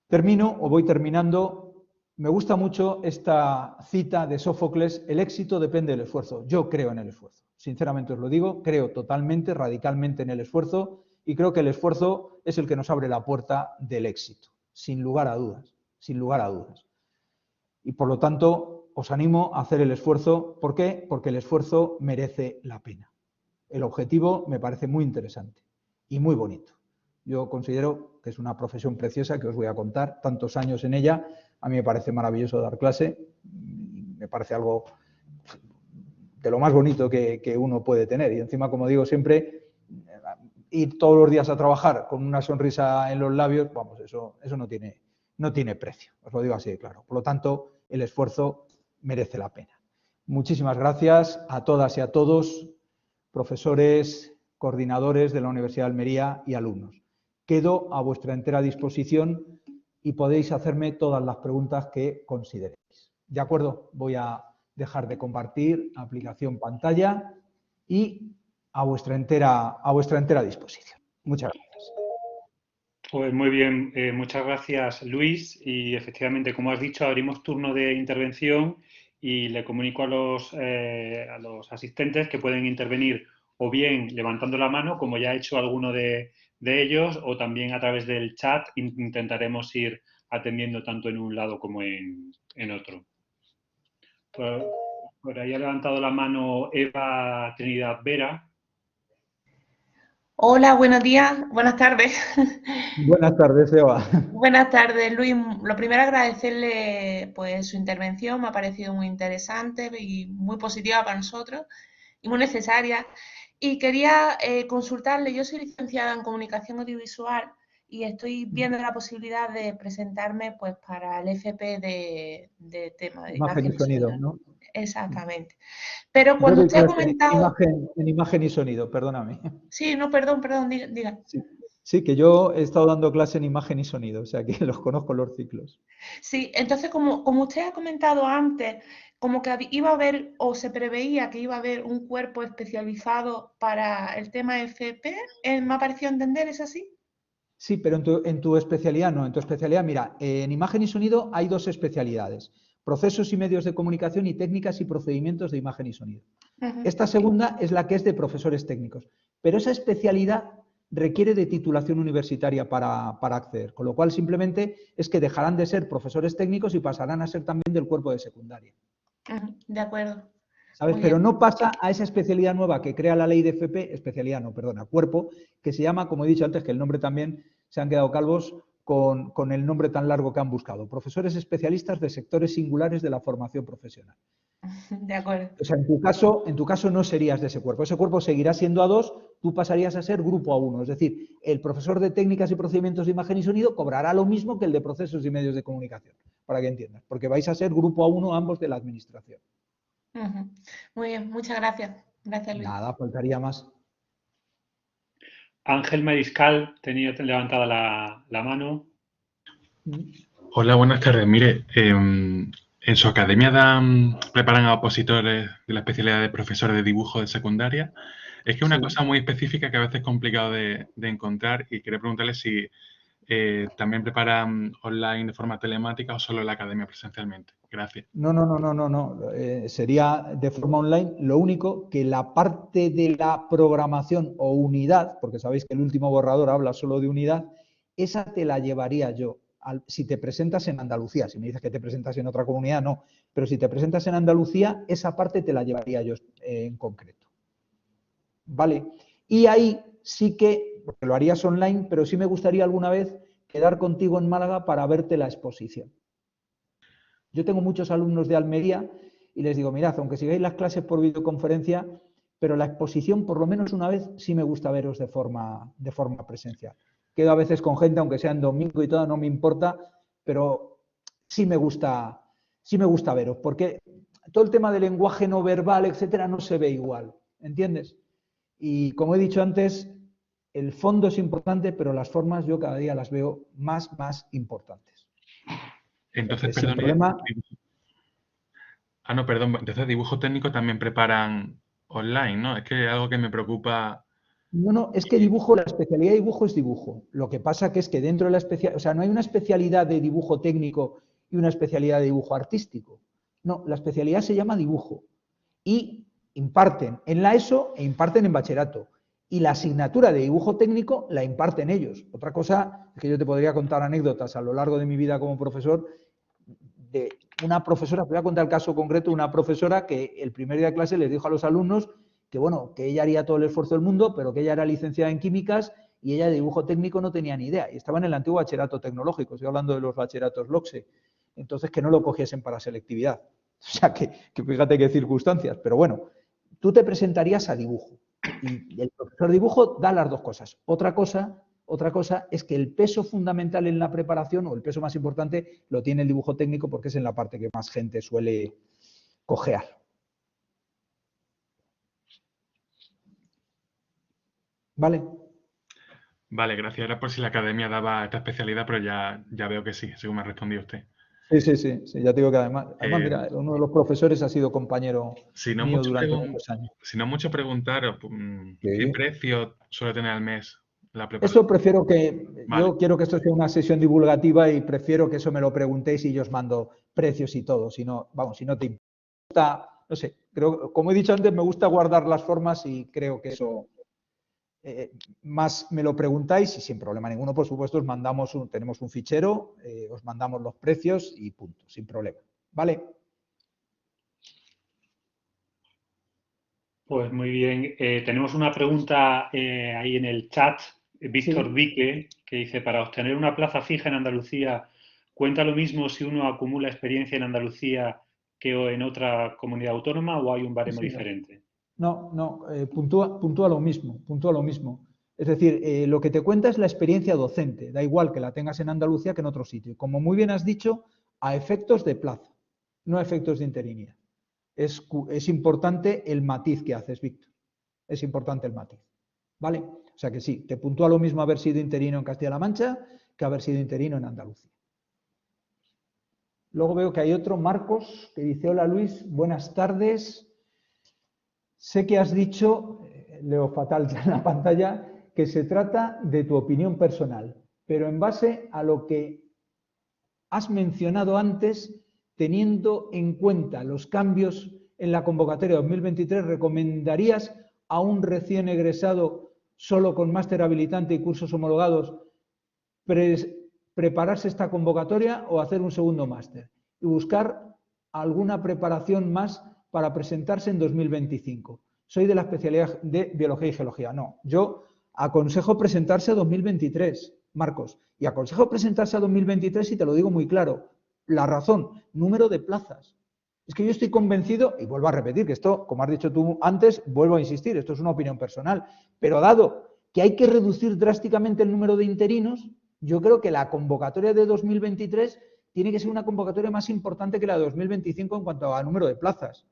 Termino, o voy terminando. Me gusta mucho esta cita de Sófocles, el éxito depende del esfuerzo. Yo creo en el esfuerzo, sinceramente os lo digo, creo totalmente, radicalmente en el esfuerzo y creo que el esfuerzo es el que nos abre la puerta del éxito, sin lugar a dudas, sin lugar a dudas. Y por lo tanto, os animo a hacer el esfuerzo. ¿Por qué? Porque el esfuerzo merece la pena. El objetivo me parece muy interesante y muy bonito. Yo considero que es una profesión preciosa que os voy a contar, tantos años en ella. A mí me parece maravilloso dar clase, me parece algo de lo más bonito que uno puede tener. Y encima, como digo siempre, ir todos los días a trabajar con una sonrisa en los labios, vamos, eso no tiene precio, os lo digo así de claro. Por lo tanto, el esfuerzo merece la pena. Muchísimas gracias a todas y a todos, profesores, coordinadores de la Universidad de Almería y alumnos. Quedo a vuestra entera disposición y podéis hacerme todas las preguntas que consideréis. ¿De acuerdo? Voy a dejar de compartir aplicación pantalla y a vuestra entera disposición. Muchas gracias. Pues muy bien, muchas gracias Luis y efectivamente, como has dicho, abrimos turno de intervención y le comunico a los asistentes que pueden intervenir o bien levantando la mano, como ya ha hecho alguno de ellos, o también a través del chat. Intentaremos ir atendiendo tanto en un lado como en otro. Por ahí ha levantado la mano Eva Trinidad Vera. Hola, buenos días, buenas tardes. Buenas tardes, Eva. Buenas tardes, Luis. Lo primero, agradecerle pues su intervención, me ha parecido muy interesante y muy positiva para nosotros y muy necesaria. Y quería consultarle, yo soy licenciada en Comunicación Audiovisual y estoy viendo la posibilidad de presentarme pues para el FP de tema de imagen y sonido, ¿no? Exactamente. Pero cuando usted ha comentado... En imagen y sonido, perdóname. Sí, no, perdón, diga. Sí. Sí, que yo he estado dando clase en imagen y sonido, o sea que los conozco los ciclos. Sí, entonces como usted ha comentado antes, como que iba a haber o se preveía que iba a haber un cuerpo especializado para el tema FP, me ha parecido entender, ¿es así? Sí, pero en tu especialidad no. En tu especialidad, mira, en imagen y sonido hay dos especialidades: procesos y medios de comunicación y técnicas y procedimientos de imagen y sonido. Ujú. Esta segunda es la que es de profesores técnicos, pero esa especialidad requiere de titulación universitaria para acceder, con lo cual simplemente es que dejarán de ser profesores técnicos y pasarán a ser también del cuerpo de secundaria. Ujú, de acuerdo. ¿Sabes? Muy Pero bien. no pasa a esa especialidad nueva que crea la ley de FP, especialidad no, perdona, cuerpo, que se llama, como he dicho antes, que el nombre también se han quedado calvos con el nombre tan largo que han buscado: profesores especialistas de sectores singulares de la formación profesional. De acuerdo. O sea, en tu caso no serías de ese cuerpo. Ese cuerpo seguirá siendo A2, tú pasarías a ser grupo A1. Es decir, el profesor de técnicas y procedimientos de imagen y sonido cobrará lo mismo que el de procesos y medios de comunicación, para que entiendas, porque vais a ser grupo A1 ambos de la administración. Ujú. Muy bien, muchas gracias. Gracias, Luis. Nada, faltaría más. Ángel Mariscal tenía levantada la mano. Hola, buenas tardes. Mire, en su academia preparan a opositores de la especialidad de profesor de dibujo de secundaria. Es que es una Sí. cosa muy específica que a veces es complicado de encontrar, y quería preguntarle si también preparan online de forma telemática o solo en la academia presencialmente. Gracias. No. Sería de forma online. Lo único que la parte de la programación o unidad, porque sabéis que el último borrador habla solo de unidad, esa te la llevaría yo. Si te presentas en Andalucía, si me dices que te presentas en otra comunidad, no. Pero si te presentas en Andalucía, esa parte te la llevaría yo en concreto. ¿Vale? Y ahí sí que, porque lo harías online, pero sí me gustaría alguna vez quedar contigo en Málaga para verte la exposición. Yo tengo muchos alumnos de Almería y les digo: mirad, aunque sigáis las clases por videoconferencia, pero la exposición por lo menos una vez sí me gusta veros de forma presencial. Quedo a veces con gente, aunque sea en domingo y todo, no me importa, pero sí me gusta veros, porque todo el tema del lenguaje no verbal, etcétera, no se ve igual, ¿entiendes? Y como he dicho antes, el fondo es importante, pero las formas yo cada día las veo más importantes. Entonces, Sin perdón. problema. No, perdón. Entonces, dibujo técnico también preparan online, ¿no? Es que es algo que me preocupa. No, es que dibujo, la especialidad de dibujo es dibujo. Lo que pasa que es que dentro de la especialidad, o sea, no hay una especialidad de dibujo técnico y una especialidad de dibujo artístico. No, la especialidad se llama dibujo. Y imparten en la ESO e imparten en bachillerato. Y la asignatura de dibujo técnico la imparten ellos. Otra cosa es que yo te podría contar anécdotas a lo largo de mi vida como profesor de una profesora. Te voy a contar el caso concreto de una profesora que el primer día de clase les dijo a los alumnos que, bueno, que ella haría todo el esfuerzo del mundo, pero que ella era licenciada en químicas y ella de dibujo técnico no tenía ni idea. Y estaba en el antiguo bachillerato tecnológico, estoy hablando de los bachilleratos LOCSE. Entonces, que no lo cogiesen para selectividad. O sea, que fíjate qué circunstancias. Pero bueno, tú te presentarías a dibujo y el profesor de dibujo da las dos cosas. Otra cosa es que el peso fundamental en la preparación, o el peso más importante, lo tiene el dibujo técnico, porque es en la parte que más gente suele cojear. ¿Vale? Vale, gracias. Era por si la academia daba esta especialidad, pero ya veo que sí, según me ha respondido usted. Sí, ya te digo que además, mira, uno de los profesores ha sido compañero mío durante muchos años. Si no mucho preguntar, ¿qué Sí. precio suele tener al mes la Eso preparación? prefiero que, Vale. yo quiero que esto sea una sesión divulgativa y prefiero que eso me lo preguntéis y yo os mando precios y todo. Si no, vamos, si no te importa, no sé, creo, como he dicho antes, me gusta guardar las formas y creo que eso más me lo preguntáis y sin problema ninguno, por supuesto, os mandamos tenemos un fichero, os mandamos los precios y punto, sin problema. ¿Vale? Pues muy bien. Tenemos una pregunta ahí en el chat, Víctor Sí. Vique, que dice: para obtener una plaza fija en Andalucía, ¿cuenta lo mismo si uno acumula experiencia en Andalucía que en otra comunidad autónoma o hay un baremo diferente? No, puntúa lo mismo. Es decir, lo que te cuenta es la experiencia docente, da igual que la tengas en Andalucía que en otro sitio. Como muy bien has dicho, a efectos de plaza, no a efectos de interinidad. Es importante el matiz que haces, Víctor. Es importante el matiz. ¿Vale? O sea que sí, te puntúa lo mismo haber sido interino en Castilla-La Mancha que haber sido interino en Andalucía. Luego veo que hay otro, Marcos, que dice: hola Luis, buenas tardes. Sé que has dicho, leo fatal ya en la pantalla, que se trata de tu opinión personal, pero en base a lo que has mencionado antes, teniendo en cuenta los cambios en la convocatoria 2023, ¿recomendarías a un recién egresado solo con máster habilitante y cursos homologados prepararse esta convocatoria o hacer un segundo máster y buscar alguna preparación más para presentarse en 2025? Soy de la especialidad de Biología y Geología. No, yo aconsejo presentarse a 2023, Marcos, y aconsejo presentarse a 2023 y te lo digo muy claro. La razón, número de plazas. Es que yo estoy convencido, y vuelvo a repetir que esto, como has dicho tú antes, vuelvo a insistir, esto es una opinión personal, pero dado que hay que reducir drásticamente el número de interinos, yo creo que la convocatoria de 2023 tiene que ser una convocatoria más importante que la de 2025 en cuanto a número de plazas,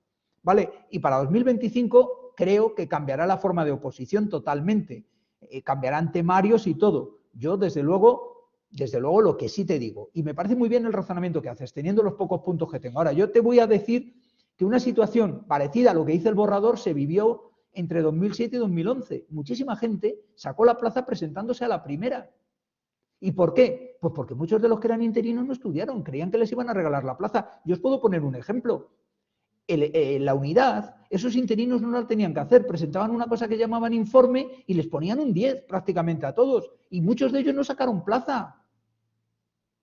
¿vale? Y para 2025 creo que cambiará la forma de oposición totalmente, cambiarán temarios y todo. Yo, desde luego, lo que sí te digo, y me parece muy bien el razonamiento que haces, teniendo los pocos puntos que tengo. Ahora, yo te voy a decir que una situación parecida a lo que dice el borrador se vivió entre 2007 y 2011. Muchísima gente sacó la plaza presentándose a la primera. ¿Y por qué? Pues porque muchos de los que eran interinos no estudiaron, creían que les iban a regalar la plaza. Yo os puedo poner un ejemplo. La unidad, esos interinos no la tenían que hacer, presentaban una cosa que llamaban informe y les ponían un 10 prácticamente a todos. Y muchos de ellos no sacaron plaza.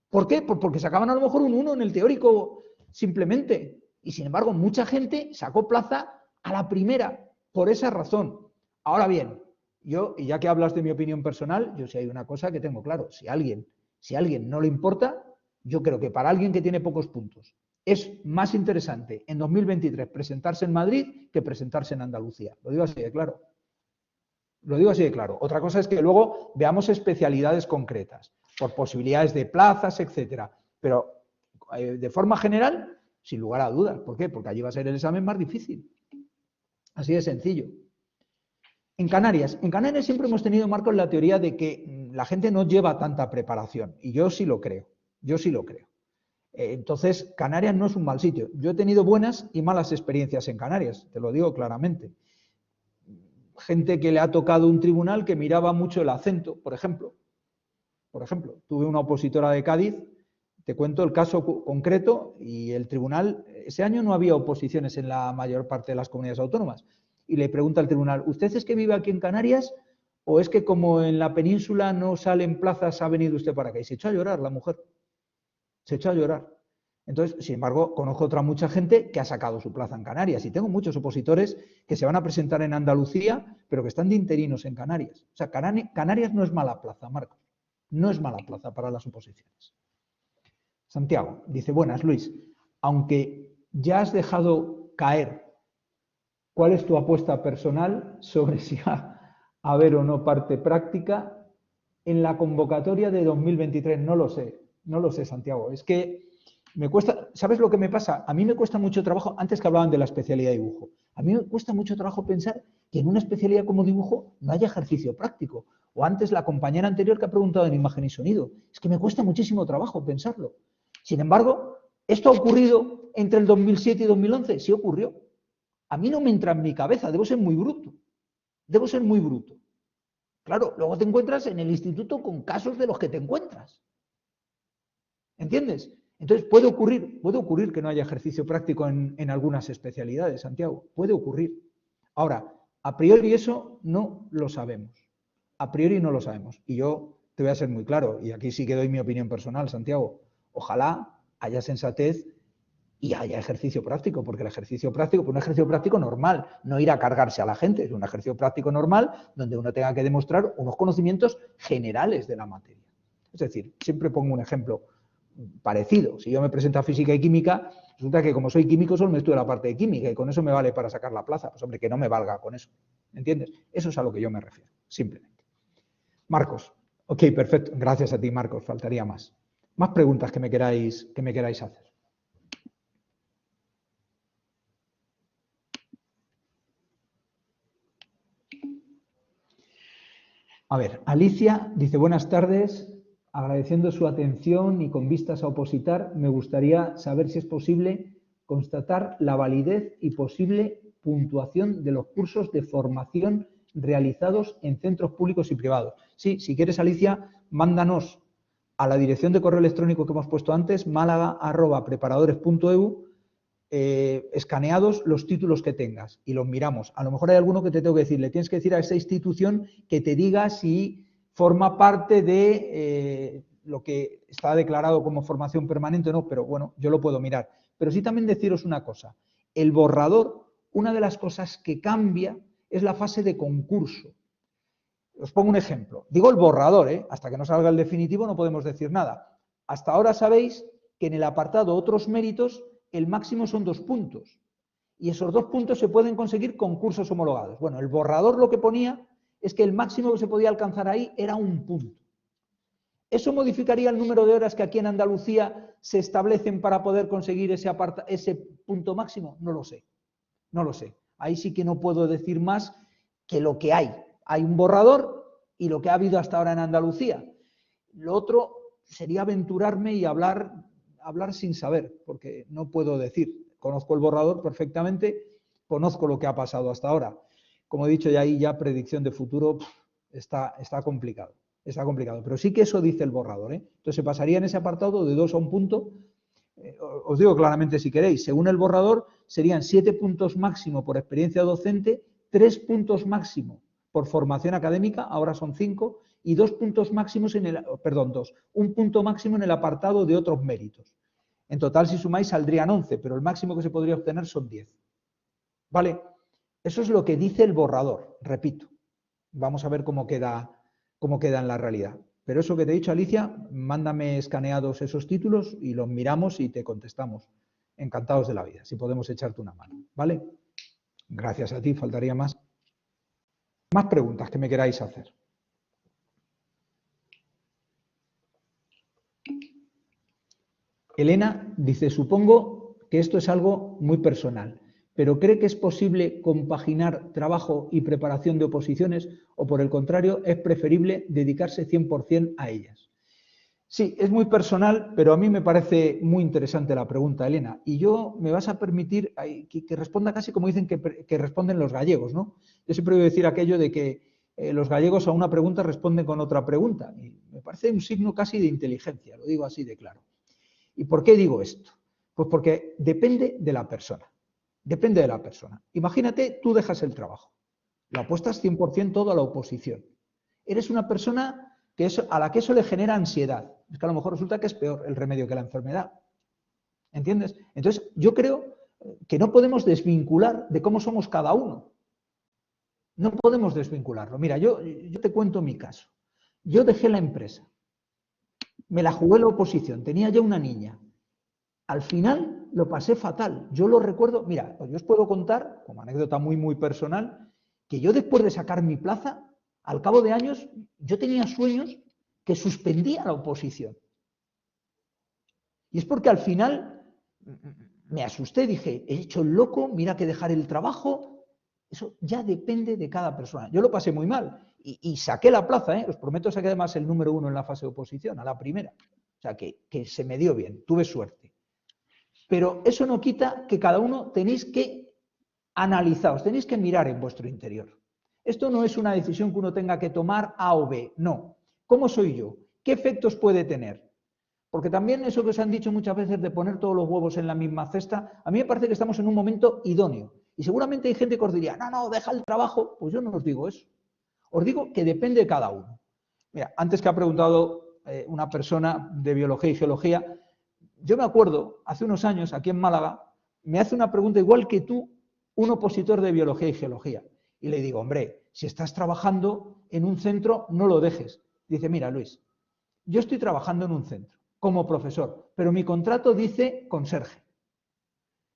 ¿Por qué? Pues porque sacaban a lo mejor un 1 en el teórico simplemente. Y sin embargo, mucha gente sacó plaza a la primera por esa razón. Ahora bien, yo, y ya que hablas de mi opinión personal, yo sí hay una cosa que tengo claro. Si a alguien no le importa, yo creo que para alguien que tiene pocos puntos es más interesante en 2023 presentarse en Madrid que presentarse en Andalucía. Lo digo así de claro. Lo digo así de claro. Otra cosa es que luego veamos especialidades concretas, por posibilidades de plazas, etcétera. Pero de forma general, sin lugar a dudas. ¿Por qué? Porque allí va a ser el examen más difícil. Así de sencillo. En Canarias siempre hemos tenido, Marcos, la teoría de que la gente no lleva tanta preparación. Y yo sí lo creo. Yo sí lo creo. Entonces, Canarias no es un mal sitio. Yo he tenido buenas y malas experiencias en Canarias, te lo digo claramente. Gente que le ha tocado un tribunal que miraba mucho el acento, por ejemplo. Tuve una opositora de Cádiz, te cuento el caso concreto, y el tribunal, ese año no había oposiciones en la mayor parte de las comunidades autónomas, y le pregunta al tribunal: ¿usted es que vive aquí en Canarias o es que como en la península no salen plazas, ha venido usted para acá? Y se echó a llorar la mujer, se echó a llorar. Entonces, sin embargo, conozco otra mucha gente que ha sacado su plaza en Canarias, y tengo muchos opositores que se van a presentar en Andalucía, pero que están de interinos en Canarias. O sea, Canarias no es mala plaza, Marcos. No es mala plaza para las oposiciones. Santiago dice: buenas, Luis, aunque ya has dejado caer cuál es tu apuesta personal sobre si va a haber o no parte práctica en la convocatoria de 2023, no lo sé, Santiago. Es que me cuesta, ¿sabes lo que me pasa? A mí me cuesta mucho trabajo, antes que hablaban de la especialidad de dibujo, a mí me cuesta mucho trabajo pensar que en una especialidad como dibujo no haya ejercicio práctico. O antes la compañera anterior que ha preguntado en imagen y sonido. Es que me cuesta muchísimo trabajo pensarlo. Sin embargo, ¿esto ha ocurrido entre el 2007 y 2011? Sí ocurrió. A mí no me entra en mi cabeza, debo ser muy bruto. Claro, luego te encuentras en el instituto con casos de los que te encuentras. ¿Entiendes? Entonces puede ocurrir que no haya ejercicio práctico en algunas especialidades, Santiago. Puede ocurrir. Ahora, a priori eso no lo sabemos. A priori no lo sabemos. Y yo te voy a ser muy claro, y aquí sí que doy mi opinión personal, Santiago. Ojalá haya sensatez y haya ejercicio práctico, porque el ejercicio práctico, pues un ejercicio práctico normal, no ir a cargarse a la gente, es un ejercicio práctico normal donde uno tenga que demostrar unos conocimientos generales de la materia. Es decir, siempre pongo un ejemplo parecido. Si yo me presento a física y química, resulta que como soy químico solo me estudio la parte de química y con eso me vale para sacar la plaza. Pues hombre, que no me valga con eso. ¿Entiendes? Eso es a lo que yo me refiero, simplemente. Marcos. Ok, perfecto. Gracias a ti, Marcos. Faltaría más. Más preguntas que me queráis hacer. A ver, Alicia dice, buenas tardes, agradeciendo su atención y con vistas a opositar, me gustaría saber si es posible constatar la validez y posible puntuación de los cursos de formación realizados en centros públicos y privados. Sí, si quieres, Alicia, mándanos a la dirección de correo electrónico que hemos puesto antes, málaga@preparadores.eu, escaneados los títulos que tengas y los miramos. A lo mejor hay alguno que te tengo que decir, le tienes que decir a esa institución que te diga si forma parte de lo que está declarado como formación permanente o no, pero bueno, yo lo puedo mirar. Pero sí también deciros una cosa, el borrador, una de las cosas que cambia es la fase de concurso. Os pongo un ejemplo. Digo el borrador, hasta que no salga el definitivo no podemos decir nada. Hasta ahora sabéis que en el apartado otros méritos el máximo son 2 puntos. Y esos 2 puntos se pueden conseguir con cursos homologados. Bueno, el borrador lo que ponía es que el máximo que se podía alcanzar ahí era 1 punto. ¿Eso modificaría el número de horas que aquí en Andalucía se establecen para poder conseguir ese punto máximo? No lo sé. No lo sé. Ahí sí que no puedo decir más que lo que hay. Hay un borrador y lo que ha habido hasta ahora en Andalucía. Lo otro sería aventurarme y hablar sin saber, porque no puedo decir. Conozco el borrador perfectamente, conozco lo que ha pasado hasta ahora. Como he dicho, ya ahí ya predicción de futuro está complicado. Está complicado, pero sí que eso dice el borrador. Entonces se pasaría en ese apartado de 2 a 1 punto. Os digo claramente si queréis, según el borrador serían 7 puntos máximo por experiencia docente, 3 puntos máximo por formación académica, ahora son 5, y 2 puntos máximos un punto máximo en el apartado de otros méritos. En total, si sumáis, saldrían 11, pero el máximo que se podría obtener son 10. ¿Vale? Eso es lo que dice el borrador, repito. Vamos a ver cómo queda en la realidad. Pero eso que te he dicho, Alicia, mándame escaneados esos títulos y los miramos y te contestamos. Encantados de la vida, si podemos echarte una mano. ¿Vale? Gracias a ti, faltaría más. Más preguntas que me queráis hacer. Elena dice, supongo que esto es algo muy personal, pero ¿cree que es posible compaginar trabajo y preparación de oposiciones o por el contrario es preferible dedicarse 100% a ellas? Sí, es muy personal, pero a mí me parece muy interesante la pregunta, Elena. Y me vas a permitir que responda casi como dicen que responden los gallegos, ¿no? Yo siempre voy a decir aquello de que los gallegos a una pregunta responden con otra pregunta. Y me parece un signo casi de inteligencia, lo digo así de claro. ¿Y por qué digo esto? Pues porque depende de la persona. Depende de la persona. Imagínate, tú dejas el trabajo, lo apuestas 100% todo a la oposición. Eres una persona a la que eso le genera ansiedad. Es que a lo mejor resulta que es peor el remedio que la enfermedad. ¿Entiendes? Entonces, yo creo que no podemos desvincular de cómo somos cada uno. No podemos desvincularlo. Mira, yo te cuento mi caso. Yo dejé la empresa. Me la jugué la oposición. Tenía ya una niña. Al final lo pasé fatal. Yo lo recuerdo. Mira, yo os puedo contar, como anécdota muy, muy personal, que yo después de sacar mi plaza, al cabo de años, yo tenía sueños que suspendía la oposición. Y es porque al final me asusté, dije, he hecho el loco, mira que dejar el trabajo. Eso ya depende de cada persona. Yo lo pasé muy mal y saqué la plaza, os prometo, saqué además el número 1 en la fase de oposición, a la primera. O sea, que se me dio bien, tuve suerte. Pero eso no quita que cada uno tenéis que analizaros, tenéis que mirar en vuestro interior. Esto no es una decisión que uno tenga que tomar A o B, no. ¿Cómo soy yo? ¿Qué efectos puede tener? Porque también eso que os han dicho muchas veces de poner todos los huevos en la misma cesta, a mí me parece que estamos en un momento idóneo. Y seguramente hay gente que os diría, no, deja el trabajo. Pues yo no os digo eso. Os digo que depende de cada uno. Mira, antes que ha preguntado una persona de biología y geología, yo me acuerdo, hace unos años, aquí en Málaga, me hace una pregunta igual que tú, un opositor de biología y geología. Y le digo, hombre, si estás trabajando en un centro, no lo dejes. Dice, mira, Luis, yo estoy trabajando en un centro como profesor, pero mi contrato dice conserje.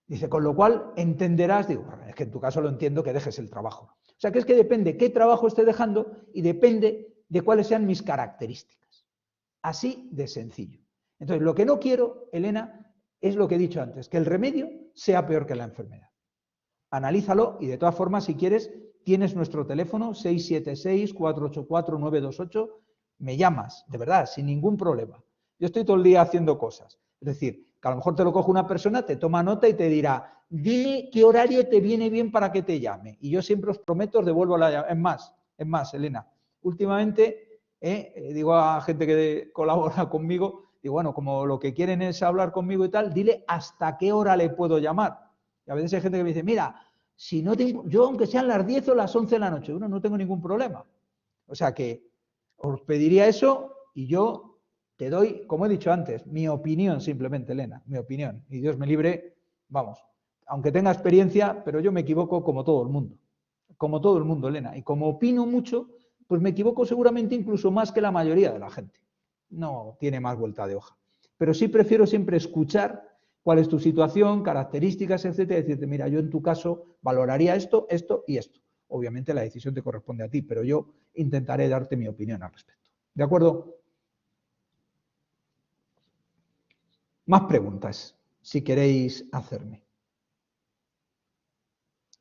Dice, con lo cual entenderás, digo, es que en tu caso lo entiendo que dejes el trabajo. O sea, que es que depende qué trabajo esté dejando y depende de cuáles sean mis características. Así de sencillo. Entonces, lo que no quiero, Elena, es lo que he dicho antes, que el remedio sea peor que la enfermedad. Analízalo y de todas formas, si quieres, tienes nuestro teléfono, 676-484-928, me llamas, de verdad, sin ningún problema. Yo estoy todo el día haciendo cosas. Es decir, que a lo mejor te lo coge una persona, te toma nota y te dirá, dime qué horario te viene bien para que te llame. Y yo siempre os prometo, os devuelvo la llamada. Es más, Elena, últimamente digo a gente que colabora conmigo, digo, bueno, como lo que quieren es hablar conmigo y tal, dile hasta qué hora le puedo llamar. Y a veces hay gente que me dice, mira, si no te, yo aunque sean las 10 o las 11 de la noche, bueno, no tengo ningún problema. O sea que os pediría eso y yo te doy, como he dicho antes, mi opinión simplemente, Elena, mi opinión. Y Dios me libre, vamos, aunque tenga experiencia, pero yo me equivoco como todo el mundo. Como todo el mundo, Elena. Y como opino mucho, pues me equivoco seguramente incluso más que la mayoría de la gente. No tiene más vuelta de hoja. Pero sí prefiero siempre escuchar cuál es tu situación, características, etcétera, y decirte, mira, yo en tu caso valoraría esto, esto y esto. Obviamente la decisión te corresponde a ti, pero yo intentaré darte mi opinión al respecto. ¿De acuerdo? Más preguntas, si queréis hacerme.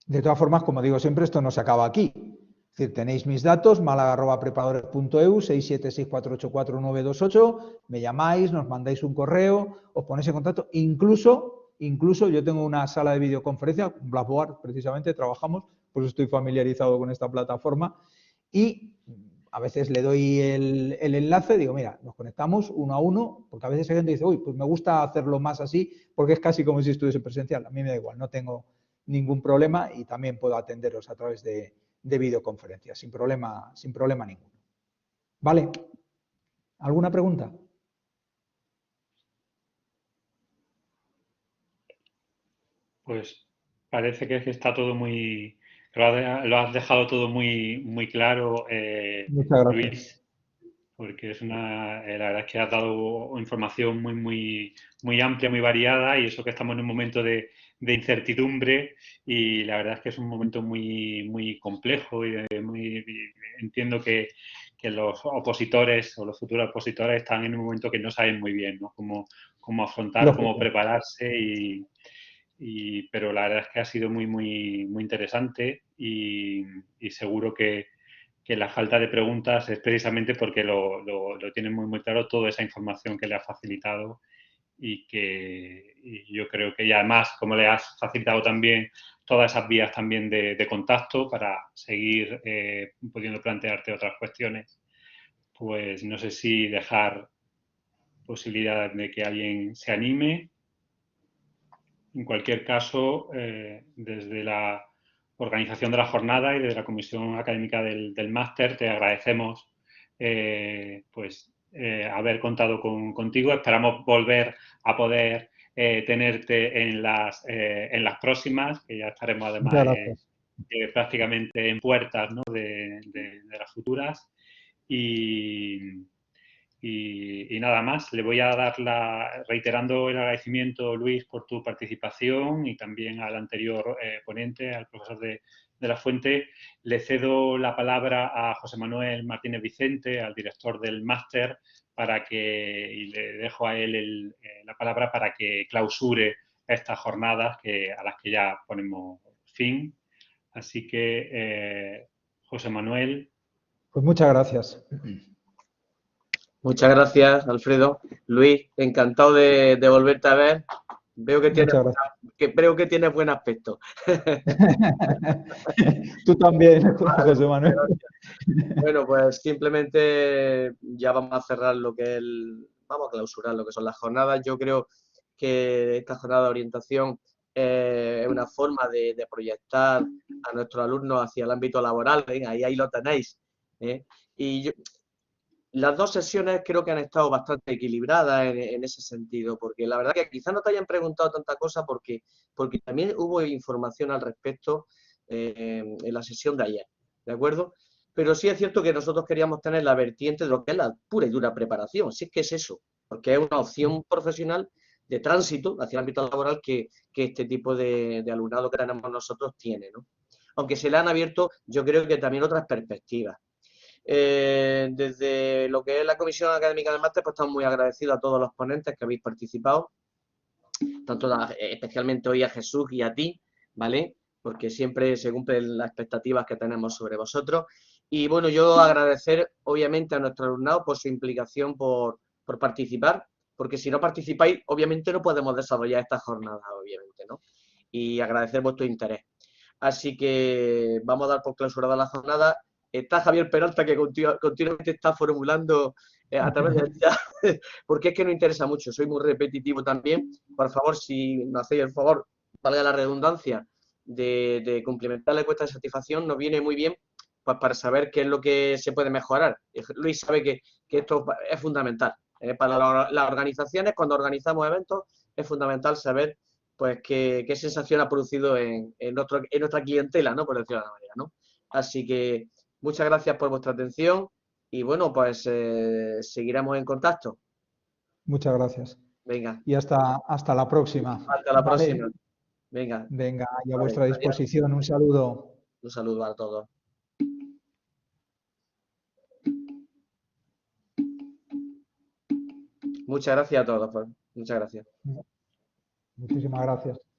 De todas formas, como digo siempre, esto no se acaba aquí. Es decir, tenéis mis datos, málaga@preparadores.eu, 676-484-928, me llamáis, nos mandáis un correo, os ponéis en contacto. Incluso yo tengo una sala de videoconferencia, Blackboard, precisamente, trabajamos, pues estoy familiarizado con esta plataforma y a veces le doy el enlace, digo, mira, nos conectamos uno a uno, porque a veces hay gente que dice, uy, pues me gusta hacerlo más así, porque es casi como si estuviese presencial. A mí me da igual, no tengo ningún problema y también puedo atenderos a través de videoconferencia, sin problema ninguno. ¿Vale? ¿Alguna pregunta? Pues parece que está todo muy... Lo has dejado todo muy claro, Muchas gracias. Luis, porque es la verdad es que has dado información muy amplia, muy variada, y eso que estamos en un momento de incertidumbre, y la verdad es que es un momento muy complejo y entiendo que los opositores o los futuros opositores están en un momento que no saben muy bien, ¿no? Cómo afrontar, cómo prepararse pero la verdad es que ha sido muy interesante y seguro que la falta de preguntas es precisamente porque lo tienen muy claro toda esa información que le ha facilitado y yo creo que, y además, como le has facilitado también todas esas vías también de contacto para seguir pudiendo plantearte otras cuestiones, pues no sé si dejar posibilidad de que alguien se anime. En cualquier caso, desde la organización de la jornada y desde la Comisión Académica del Máster te agradecemos haber contado contigo. Esperamos volver a poder tenerte en las próximas, que ya estaremos además prácticamente en puertas, ¿no? de las futuras. Y nada más, le voy a dar reiterando el agradecimiento, Luis, por tu participación y también al anterior ponente, al profesor de la Fuente. Le cedo la palabra a José Manuel Martínez Vicente, al director del máster, y le dejo a él la palabra para que clausure estas jornadas a las que ya ponemos fin. Así que, José Manuel. Pues muchas gracias. Muchas gracias, Alfredo. Luis, encantado de volverte a ver. Veo que tienes buen aspecto. Tú también, José Manuel. Bueno, pues simplemente ya vamos a cerrar vamos a clausurar lo que son las jornadas. Yo creo que esta jornada de orientación es una forma de proyectar a nuestros alumnos hacia el ámbito laboral. Ahí lo tenéis. Y las dos sesiones creo que han estado bastante equilibradas en ese sentido, porque la verdad que quizás no te hayan preguntado tanta cosa porque también hubo información al respecto en la sesión de ayer, ¿de acuerdo? Pero sí es cierto que nosotros queríamos tener la vertiente de lo que es la pura y dura preparación, si es que es eso, porque es una opción profesional de tránsito hacia el ámbito laboral que este tipo de alumnado que tenemos nosotros tiene, ¿no? Aunque se le han abierto, yo creo que también otras perspectivas. Desde lo que es la Comisión Académica del Máster, pues estamos muy agradecidos a todos los ponentes que habéis participado, especialmente hoy a Jesús y a ti, ¿vale? porque siempre se cumplen las expectativas que tenemos sobre vosotros. Y bueno, yo agradecer obviamente a nuestro alumnado por su implicación, por participar, porque si no participáis, obviamente no podemos desarrollar esta jornada, obviamente, ¿no? Y agradecer vuestro interés. Así que vamos a dar por clausurada la jornada. Está Javier Peralta, que continuamente está formulando a través del chat, porque es que nos interesa mucho, soy muy repetitivo también. Por favor, si nos hacéis el favor, valga la redundancia, de complementar la encuesta de satisfacción, nos viene muy bien pues, para saber qué es lo que se puede mejorar. Luis sabe que esto es fundamental. Para las organizaciones, cuando organizamos eventos, es fundamental saber pues qué sensación ha producido en nuestra clientela, ¿no? Por decirlo de alguna manera, ¿no? Así que muchas gracias por vuestra atención y bueno, pues seguiremos en contacto. Muchas gracias. Venga. Y hasta la próxima. Hasta la Vale. próxima. Venga. Venga, y a Vale, vuestra disposición. Un saludo. Un saludo a todos. Muchas gracias a todos. Muchas gracias. Muchísimas gracias.